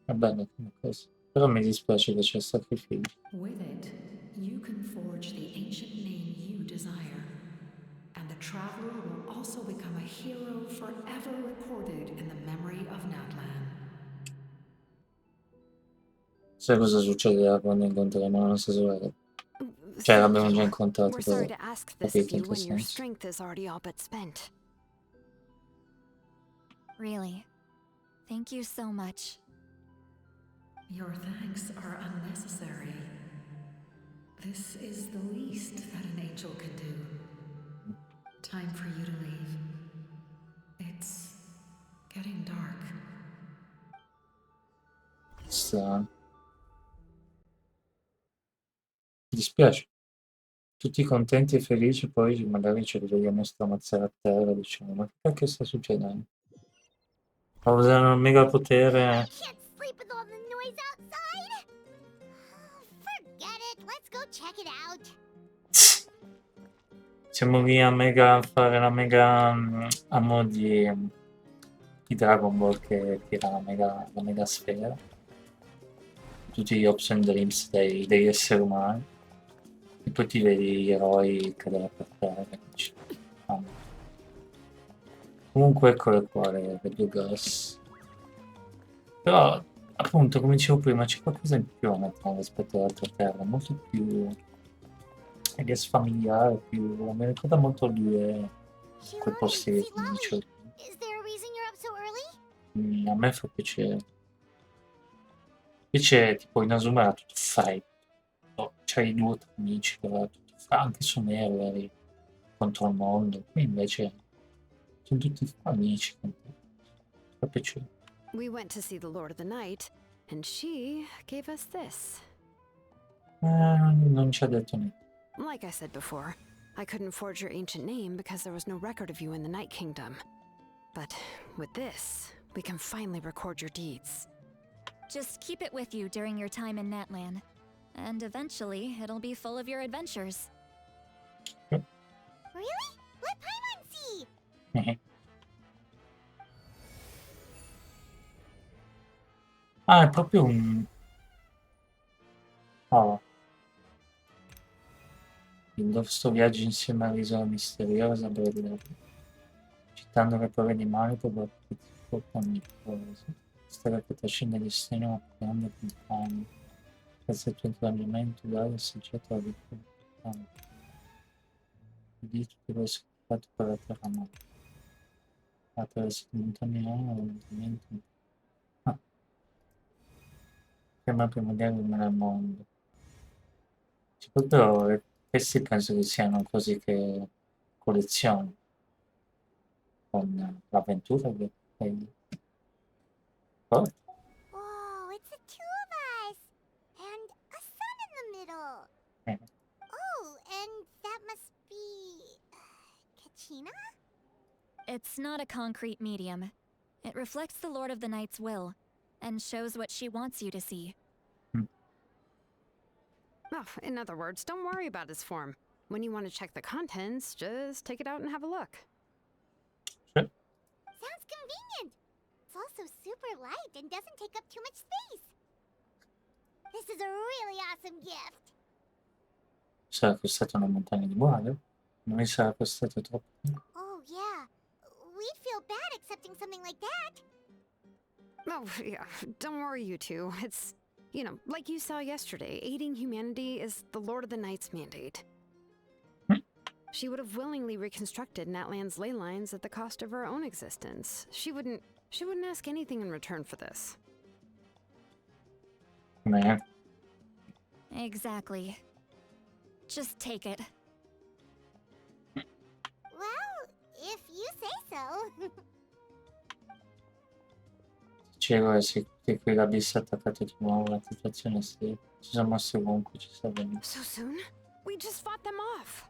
Va bene come cosa. Però mi dispiace che c'è sacrificio. With it, you can forge the ancient name you desire. And the traveler will also become a hero forever recorded in the memory of Natlan. Sai cosa succederà quando incontreremo la nostra sorella? Cioè, Thank l'abbiamo già you. incontrato, We're però sorry to ask this of capito in you che when your senso. strength is already all but spent. Really. Thank you so much. Your thanks are unnecessary. This is the least that an angel can do. Time for you to leave. It's getting dark. Strano. Mi dispiace. Tutti contenti e felici, poi magari ci rivediamo stramazzare a terra, diciamo, ma che cacchio sta succedendo? Sto usando un mega potere. Can't sleep with all the noise outside. Forget it. Let's go check it out. Siamo lì a mega fare la mega a mo' di Dragon Ball che tira la mega sfera. Tutti gli hopes and dreams degli esseri umani. E poi ti vedi gli eroi cadere per terra. E dici, "Ah". Comunque eccole qua le due girls. Però, appunto, come dicevo prima, c'è qualcosa in più a Natlan rispetto all'altra terra, molto più, I guess, familiare, più, mi ricorda molto quei posti che mi dicevo. Is there a reason you're up so early? A me fa piacere. Invece, tipo, in Asuma era tutto fight. C'hai due o tre amici che era tutto fight, anche su Nero eri contro il mondo. Qui invece sono tutti amici con te. Fa piacere. We went to see the Lord of the Night, and she gave us this. Non ci ha detto niente. Like I said before, I couldn't forge your ancient name because there was no record of you in the Night Kingdom. But with this, we can finally record your deeds. Just keep it with you during your time in Natlan. And eventually, it'll be full of your adventures. Really? Let Paimon see. Ah, è proprio un... Oh. Il nostro viaggio insieme all'isola misteriosa dove citando le prove di mare dopo che ti portano di cose. Storia che trascina il destino appena compagni. Grazie al tuo incoraggiamento, dai, assaggiato la vita del di tutte le scoperto per la terra morta. Attraverso le montagne lentamente. Ah, sembra primordiale nel mondo. Però questi penso che siano cose che collezioni con l'avventura che fai. Poi, Whoa, it's the two of us. And a sun in the middle. eh, Oh, and that must be... Kachina? It's not a concrete medium. It reflects the Lord of the Night's will, and shows what she wants you to see. Oh, in other words, don't worry about his form. When you want to check the contents, just take it out and have a look. Sounds convenient. It's also super light and doesn't take up too much space. This is a really awesome gift. sarà costato una montagna di buone? Non mi sarà costato troppo? Oh, yeah. We'd feel bad accepting something like that. Oh, yeah, don't worry, you two. It's, you know, like you saw yesterday, aiding humanity is the Lord of the Night's mandate. She would have willingly reconstructed Natlan's ley lines at the cost of her own existence. She wouldn't ask anything in return for this. Man. Exactly. Just take it. Well, if you say so. Dicevo che qui l'abisso è attaccato di nuovo, la situazione si sono mossi ovunque, ci sta bene. So soon? We just fought them off.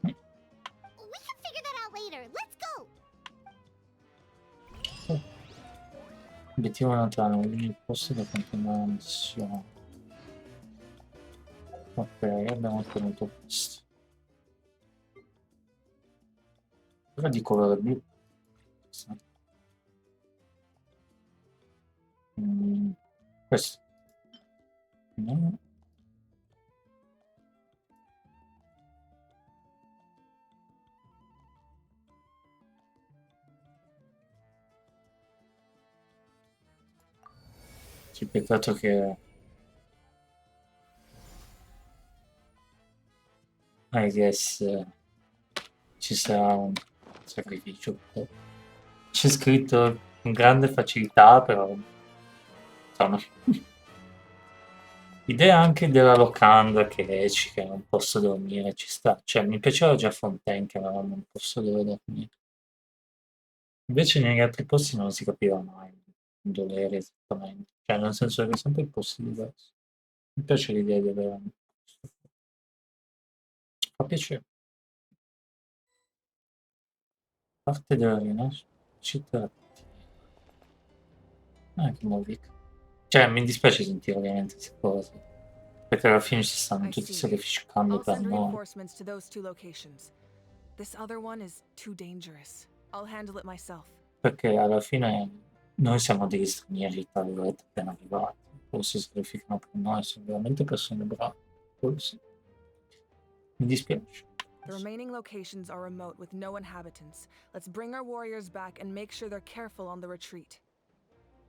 We can figure that out later. Let's go. Obiettivo Natlan, il posto da continuare la missione. Ok, abbiamo ottenuto questo. Ora di colore blu. Questo. No. Sì, peccato che I guess ci sarà un sacrificio. C'è scritto con grande facilità, però insomma. L'idea anche della locanda che esci, che non posso dormire, ci sta. Cioè, mi piaceva già Fontaine che avevamo un posto dove dormire. Invece negli altri posti non si capiva mai dove eri esattamente. Cioè, nel senso che sempre in posti diversi. Mi piace l'idea di avere un posto. Fa piacere. Parte della rinascita. Che musica. Cioè, mi dispiace sentire ovviamente queste cose. Perché alla fine ci stanno I tutti see. sacrificando I'll per send noi. reinforcements to those 2 locations. This other one is too dangerous. I'll handle it myself. Perché alla fine noi siamo degli stranieri, tra virgolette, appena arrivati. Loro si sacrificano per noi, sono veramente persone brave. Quello sì. Mi dispiace. The remaining locations are remote with no inhabitants. Let's bring our warriors back and make sure they're careful on the retreat.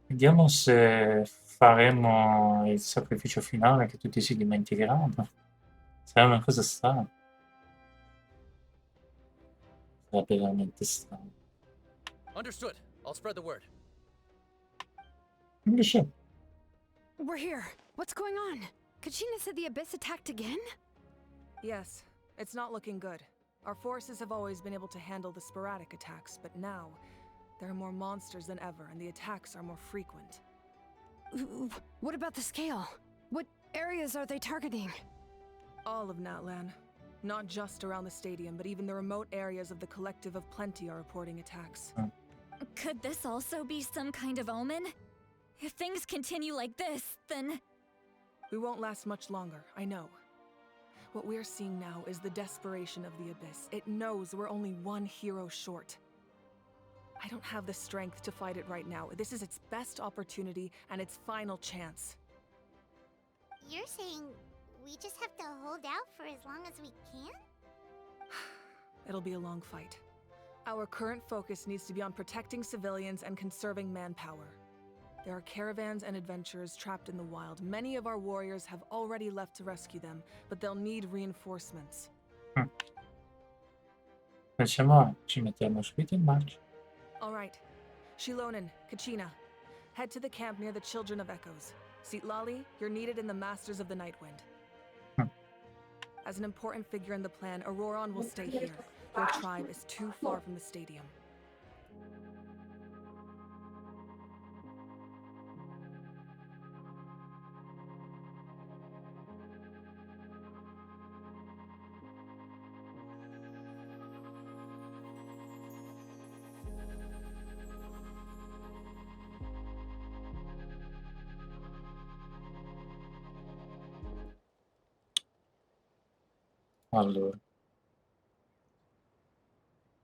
Vediamo se faremo il sacrificio finale che tutti si dimenticheranno. Sarà una cosa strana. Sarebbe veramente strano. Understood. I'll spread the word. Invece, We're here. What's going on? Kachina said the Abyss attacked again? Yes, it's not looking good. Our forces have always been able to handle the sporadic attacks, but now there are more monsters than ever, and the attacks are more frequent. What about the scale? What areas are they targeting? All of Natlan. Not just around the stadium, but even the remote areas of the Collective of Plenty are reporting attacks. Could this also be some kind of omen? If things continue like this, then... We won't last much longer, I know. What we're seeing now is the desperation of the Abyss. It knows we're only one hero short. I don't have the strength to fight it right now. This is its best opportunity and its final chance. You're saying we just have to hold out for as long as we can? It'll be a long fight. Our current focus needs to be on protecting civilians and conserving manpower. There are caravans and adventurers trapped in the wild. Many of our warriors have already left to rescue them, but they'll need reinforcements. pensiamo, ci mettiamo subito in marcia. All right. Shilonen, Kachina, head to the camp near the Children of Echoes. Lali, you're needed in the Masters of the Nightwind. As an important figure in the plan, Auroron will stay here. Your tribe is too far from the stadium. Allora,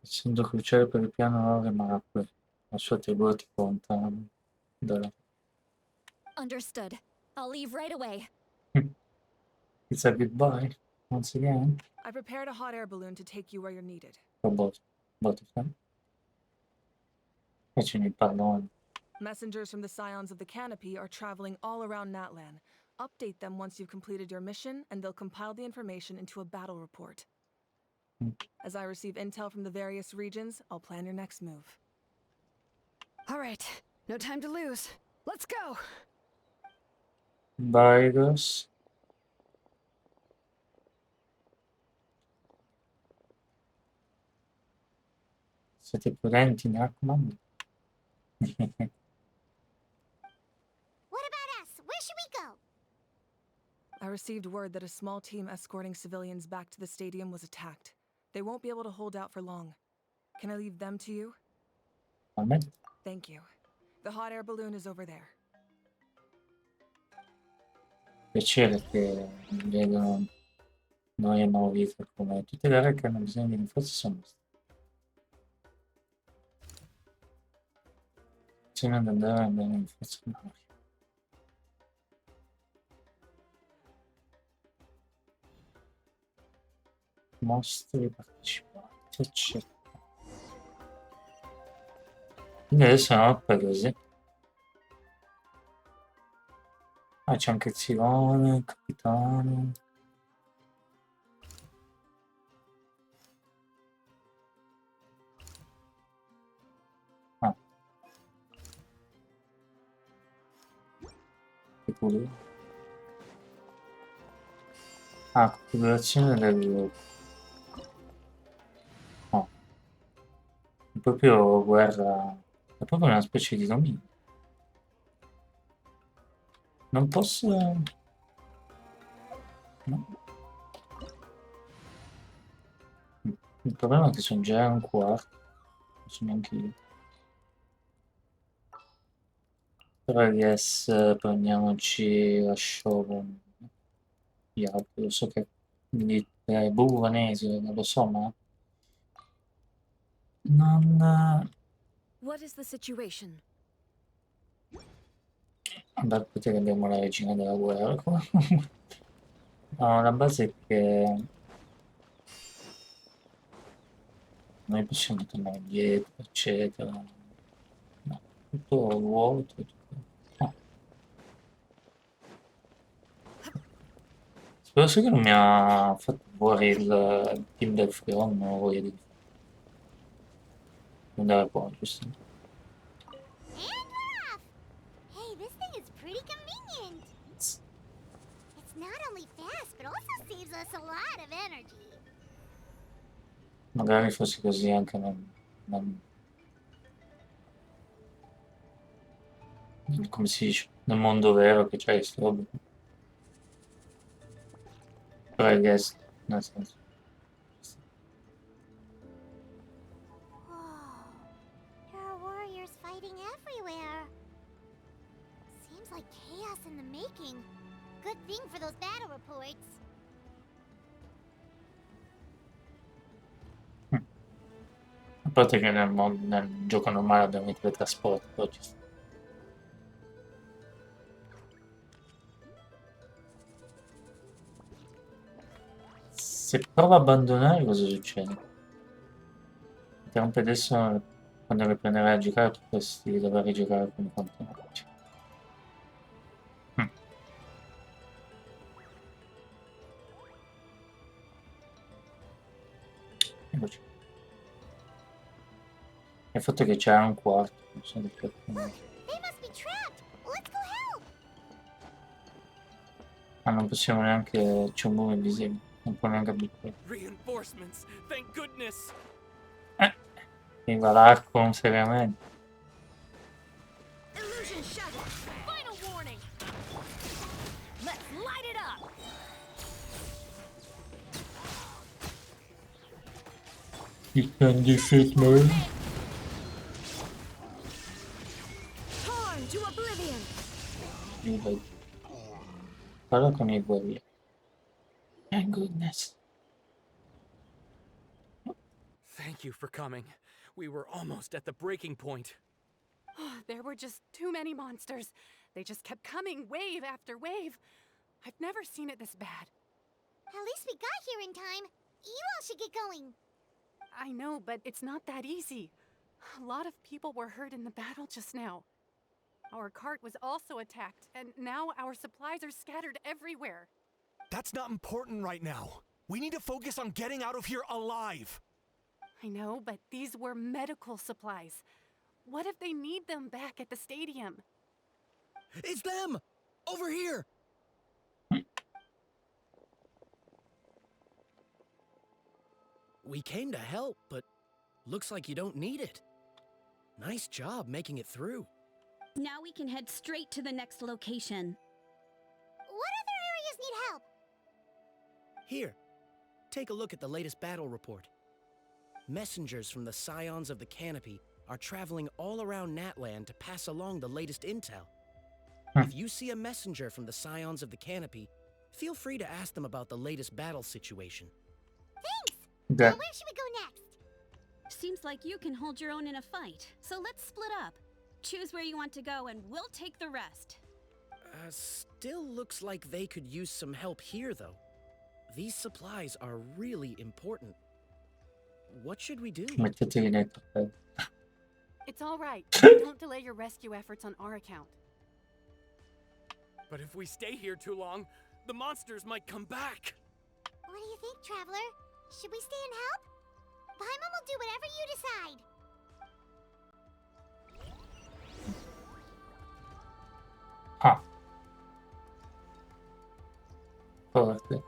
essendo cruciale per il piano non rimarrà qui. La sua tribù ti conta. Understood. I'll leave right away. It's a goodbye, once again. I prepared a hot air balloon to take you where you're needed. Robot. Butterfly. Facciano i palloni. Messengers from the Scions of the Canopy are traveling all around Natlan. Update them once you've completed your mission, and they'll compile the information into a battle report. As I receive intel from the various regions, I'll plan your next move. All right. No time to lose. Let's go! Virus. Siete prudenti, mi raccomando. What about us? Where should we go? I received word that a small team escorting civilians back to the stadium was attacked. They won't be able to hold out for long. Can I leave them to you? Amen. Thank you. The hot air balloon is over there. Piacere che vedono noi e Maurita come tutte le aree che hanno bisogno di rinforzi sono bisogna andare a bene rinforzi primario. Mostri partecipanti, eccetera. Quindi adesso andiamo per così. Ah, c'è anche il Zilone, il capitano. Ah, che pure. Ah, configurazione del gruppo. No, è proprio guerra. È proprio una specie di dominio. Non posso. No. Il problema è che sono già un quarto. Non so neanche io. Però yes, prendiamoci la Shogun. Gli altri, lo so che gli buvanesi, non lo so, ma non. What is the situation? Beh, perché abbiamo la regina della guerra qua. No, la base è che noi possiamo tornare indietro, eccetera. No, tutto vuoto. Tutto. No. Spero solo che non mi ha fatto fuori il team del Freon, non ho voglia di andare poi, giusto? And we're off! Hey, this thing is pretty convenient. It's not only fast, but also saves us a lot of energy. Magari fosse così anche come si dice, nel mondo vero che c'è queste robe. Però I guess, nel senso. Whoa. There are warriors fighting everywhere. Seems like chaos in the making. Good thing for those battle reports. A parte che nel gioco normale abbiamo i teletrasporti, però ci sta. Se prova a abbandonare cosa succede? Interrompe adesso quando riprenderai a giocare potresti dover rigiocare alcuni contenuti. Eccoci. Il fatto che c'è un quarto, non so perché. Look, they must be trapped. Let's go help. Ah, non possiamo neanche. C'è un muro invisibile, non può neanche abituare. Reinforcements, thank goodness. Viva l'Archon, seriamente. Illusion shattered. Final warning. Let's light it up. You can defeat me. Torn to oblivion. Viva. Parla con i guerrieri. Thank goodness. Thank you for coming. We were almost at the breaking point. There were just too many monsters. They just kept coming, wave after wave. I've never seen it this bad. At least we got here in time. You all should get going. I know, but it's not that easy. A lot of people were hurt in the battle just now. Our cart was also attacked, and now our supplies are scattered everywhere. That's not important right now. We need to focus on getting out of here alive. I know, but these were medical supplies. What if they need them back at the stadium? It's them! Over here! We came to help, but looks like you don't need it. Nice job making it through. Now we can head straight to the next location. What other areas need help? Here, take a look at the latest battle report. Messengers from the Scions of the Canopy are traveling all around Natlan to pass along the latest intel. If you see a messenger from the Scions of the Canopy, feel free to ask them about the latest battle situation. Thanks! Okay. Now where should we go next? Seems like you can hold your own in a fight, so let's split up. Choose where you want to go and we'll take the rest. Still looks like they could use some help here, though. These supplies are really important. What should we do? Mettetevi nei capelli. It's all right. Don't delay your rescue efforts on our account. But if we stay here too long, the monsters might come back. What do you think, Traveler? Should we stay and help? Paimon will do whatever you decide. Ah. Forte.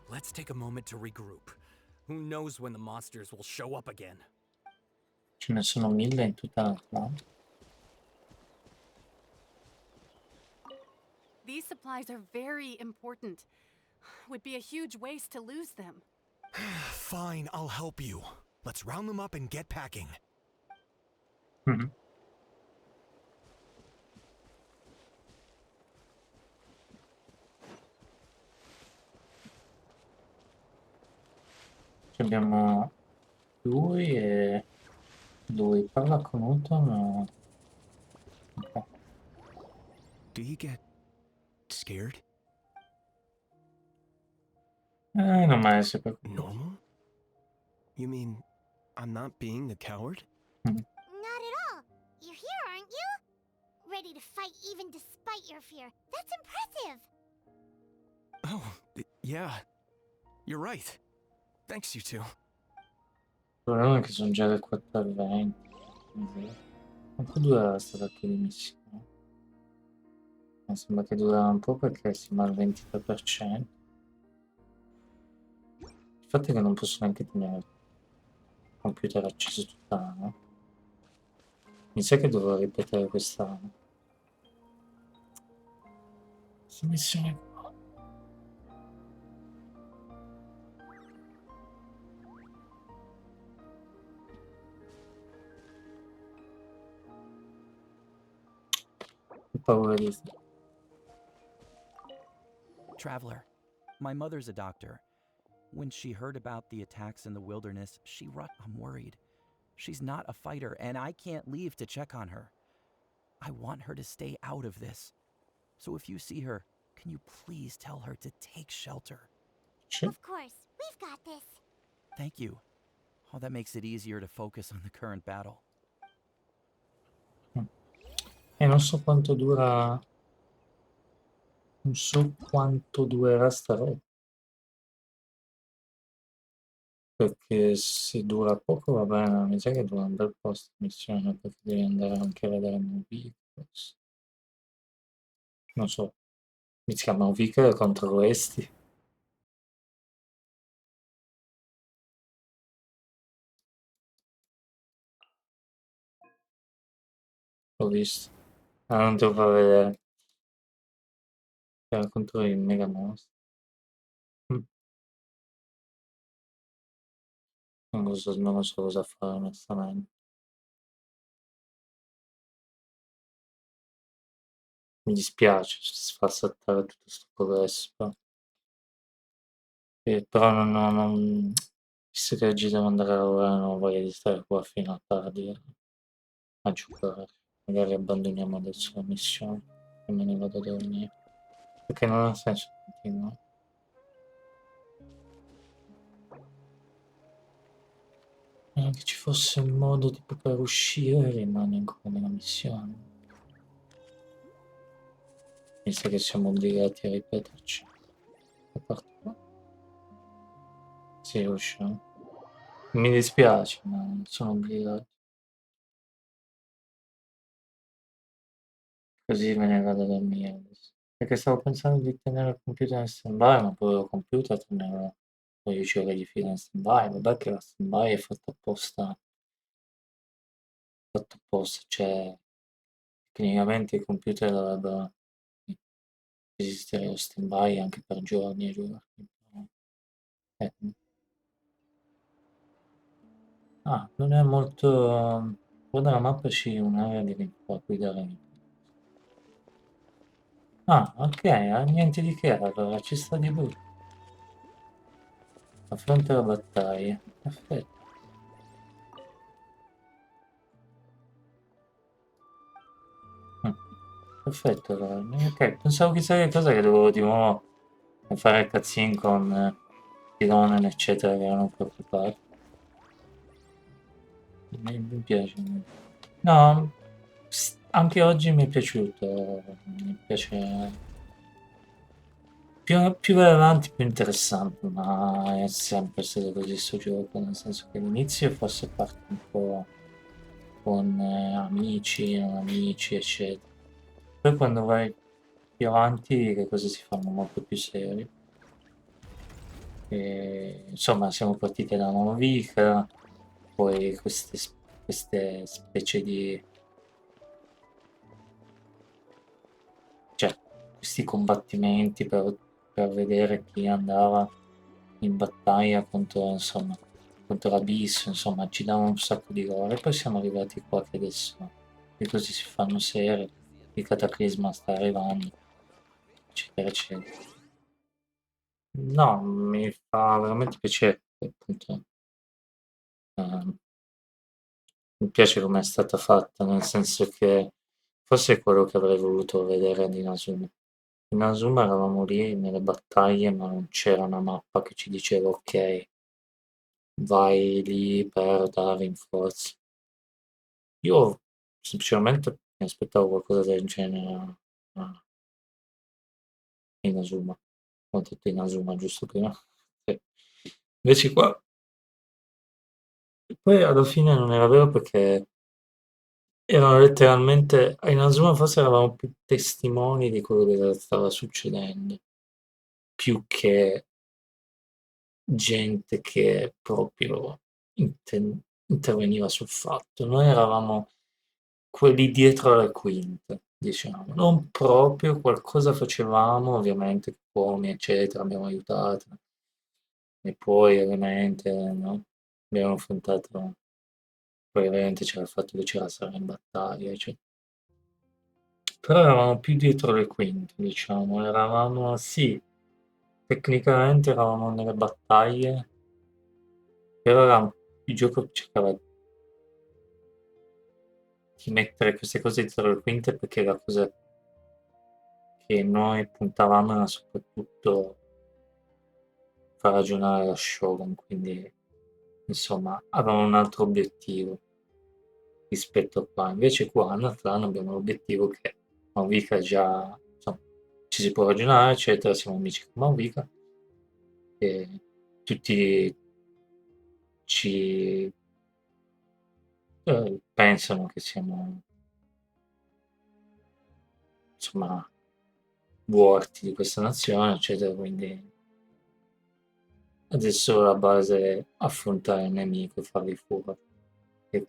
Let's take a moment to regroup. Who knows when the monsters will show up again? Ce ne sono 1000 in tutta Natlan. These supplies are very important. Would be a huge waste to lose them. Fine, I'll help you. Let's round them up and get packing. Mhm. Abbiamo lui e lui. Parla con Uton. Ok. Do you get scared? Non mai si preoccupa. Normal? You mean I'm not being a coward? Not at all. You're here, aren't you? Ready to fight even despite your fear. That's impressive. Oh, yeah. You're right. Thanks, you two. Il problema è che sono già le 4:20. Quanto dura sta vecchia di missione? Sembra che dura un po' perché siamo al 23%. Il fatto è che non posso neanche tenere il computer acceso tutta l'anno. Mi sa che dovrò ripetere questa missione qua. Ho paura di... Traveler, my mother's a doctor. When she heard about the attacks in the wilderness, I'm worried. She's not a fighter, and I can't leave to check on her. I want her to stay out of this. So if you see her, can you please tell her to take shelter? Sure. Of course. We've got this. Thank you. Oh, that makes it easier to focus on the current battle. E non so quanto dura... Non so quanto durerà sta roba. Perché se dura poco va bene, mi sa che dura un bel po' sta missione, perché devi andare anche a vedere Movie. Non so. Mi si chiama Movie contro questi. L'ho visto. Ah, non devo far vedere. Era contro i Mega Monster. Non so cosa fare onestamente. Mi dispiace far saltare tutto questo progresso. Però visto che oggi devo andare a lavorare, non ho voglia di stare qua fino a tardi a giocare. Magari abbandoniamo adesso la missione e me ne vado a dormire. Perché non ha senso continuare. Che ci fosse un modo tipo per uscire rimane ancora nella missione. Mi sa che siamo obbligati a ripeterci. A parte qua. Sì, usciamo. Mi dispiace, ma sono obbligato. Così me ne vado a dormire adesso. Perché stavo pensando di tenere il computer in stand-by, ma poi il computer tenerlo 12 ore di fila in stand-by. Vabbè che la stand-by è fatta apposta. Cioè tecnicamente il computer dovrebbe esistere lo stand-by anche per giorni e giorni. Non è molto Però dalla mappa c'è un'area di rinforzo qui da rinforzo. Ah, ok, niente di che, allora ci sta di brutto. Affronta la battaglia. Perfetto. Mm, perfetto, allora. Ok, pensavo chissà che cosa che dovevo di nuovo fare il cutscene con Tironen, eccetera, che erano preoccupati. Mi piace. No, anche oggi mi è piaciuto. Mi piace. Più vai avanti più interessante, ma è sempre stato così sto gioco, nel senso che all'inizio forse parte un po' con amici, non amici, eccetera. Poi quando vai più avanti le cose si fanno molto più serie. E, insomma, siamo partiti da una Novica, poi queste specie di, cioè, questi combattimenti per vedere chi andava in battaglia contro, insomma, contro l'Abisso, insomma, ci dava un sacco di lore. E poi siamo arrivati qua che adesso le cose si fanno serie, il cataclisma sta arrivando, eccetera, eccetera. No, mi fa veramente piacere, appunto, ehm, mi piace come è stata fatta, nel senso che forse è quello che avrei voluto vedere di Inazuma. In Inazuma eravamo lì nelle battaglie, ma non c'era una mappa che ci diceva ok, vai lì per dare rinforzi. Io sinceramente mi aspettavo qualcosa del genere a Inazuma. Ho detto Inazuma giusto prima. Sì. Invece qua, poi alla fine non era vero perché erano letteralmente, a Inazuma forse eravamo più testimoni di quello che stava succedendo, più che gente che proprio interveniva sul fatto. Noi eravamo quelli dietro le quinte, diciamo. Non proprio, qualcosa facevamo, ovviamente, come, eccetera, abbiamo aiutato. E poi, ovviamente, no? Abbiamo affrontato, poi ovviamente c'era il fatto che c'era stata in battaglia, eccetera. Però eravamo più dietro le quinte, diciamo. Eravamo, sì, tecnicamente eravamo nelle battaglie, però era, il gioco cercava di mettere queste cose dietro le quinte perché la cosa che noi puntavamo era soprattutto far ragionare la Shogun, quindi insomma avevamo un altro obiettivo rispetto a qua. Invece qua a Natlan abbiamo l'obiettivo che Mauvika già, insomma, ci si può ragionare, eccetera, siamo amici con Mauvika e tutti ci pensano che siamo insomma worthy di questa nazione, eccetera, quindi adesso la base è affrontare il nemico e farli fuori e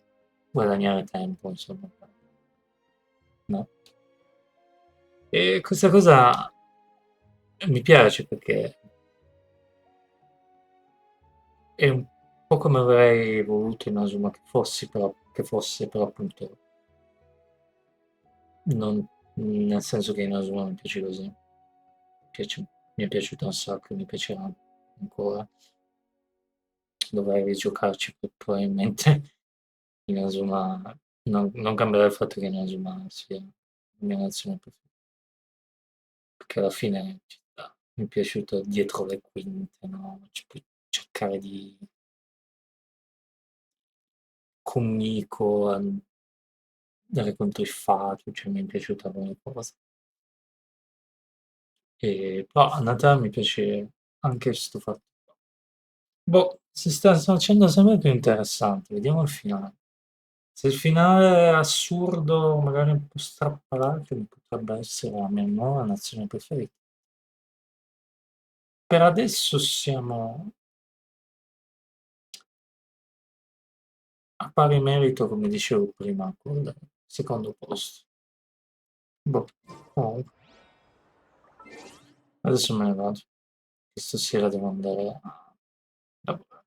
guadagnare tempo, insomma. No? E questa cosa mi piace perché è un po' come avrei voluto in Asuma che fosse però appunto non, nel senso che in Asuma mi piace così. Mi è piaciuto un sacco, mi piacerà ancora. Dovrei rigiocarci probabilmente in Asuma. Non cambierà il fatto che in Asuma sia la mia nazione preferita. Perché alla fine ci sta. Mi è piaciuto dietro le quinte, no? Cercare di comunico, andare contro il fato, cioè mi è piaciuta come cosa. E, però a Natale mi piace anche questo fatto. Boh, si sta facendo sempre più interessante, vediamo il finale. Se il finale è assurdo, magari un po' strappalato, potrebbe essere la mia nuova nazione preferita. Per adesso siamo a pari merito, come dicevo prima, con il secondo posto. Boh, comunque, adesso me ne vado. Che stasera devo andare a lavorare.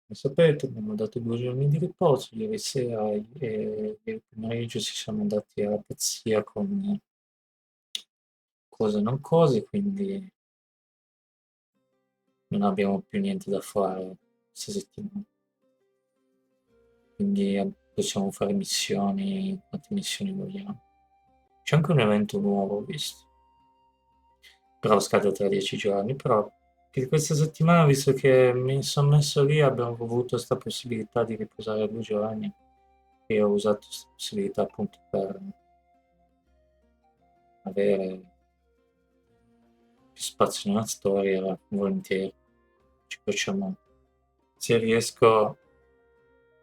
Come sapete, abbiamo dato 2 giorni di riposo, ieri sera e ieri pomeriggio si sono andati alla pazzia con cose non cose, quindi non abbiamo più niente da fare questa settimana. Quindi possiamo fare missioni, quante missioni vogliamo. C'è anche un evento nuovo, ho visto. Però scade tra 10 giorni, però che questa settimana, visto che mi sono messo lì, abbiamo avuto questa possibilità di riposare 2 giorni e ho usato questa possibilità appunto per avere più spazio nella storia, volentieri. Ci facciamo, se riesco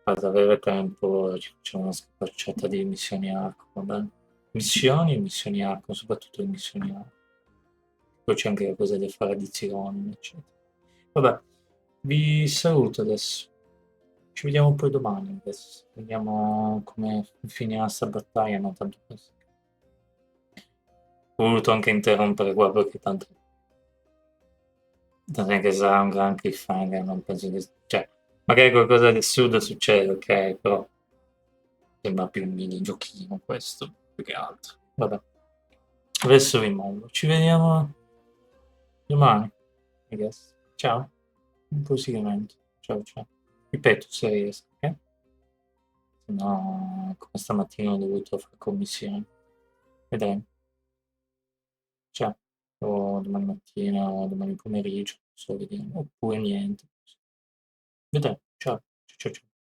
ad avere tempo, ci facciamo una scapacciata di missioni arco, va bene? Missioni arco, soprattutto le missioni arco. Poi c'è anche la cosa di fare addizioni, eccetera. Vabbè, vi saluto adesso. Ci vediamo poi domani adesso. Vediamo come finirà sta battaglia, ma tanto questo. Ho voluto anche interrompere qua perché tanto non è che sarà un gran cliffhanger, non penso che... Cioè, magari qualcosa di assurdo succede, ok, però sembra più un mini giochino questo, più che altro. Vabbè, adesso vi mollo. Ci vediamo domani, I guess. Ciao, un proseguimento. Ciao, ciao. Ripeto se riesco, ok? Se no, come stamattina ho dovuto fare commissione. Vedremo. Ciao. O domani mattina, o domani pomeriggio, non so, vediamo. Oppure niente. Vedremo. Ciao. Ciao, ciao, ciao.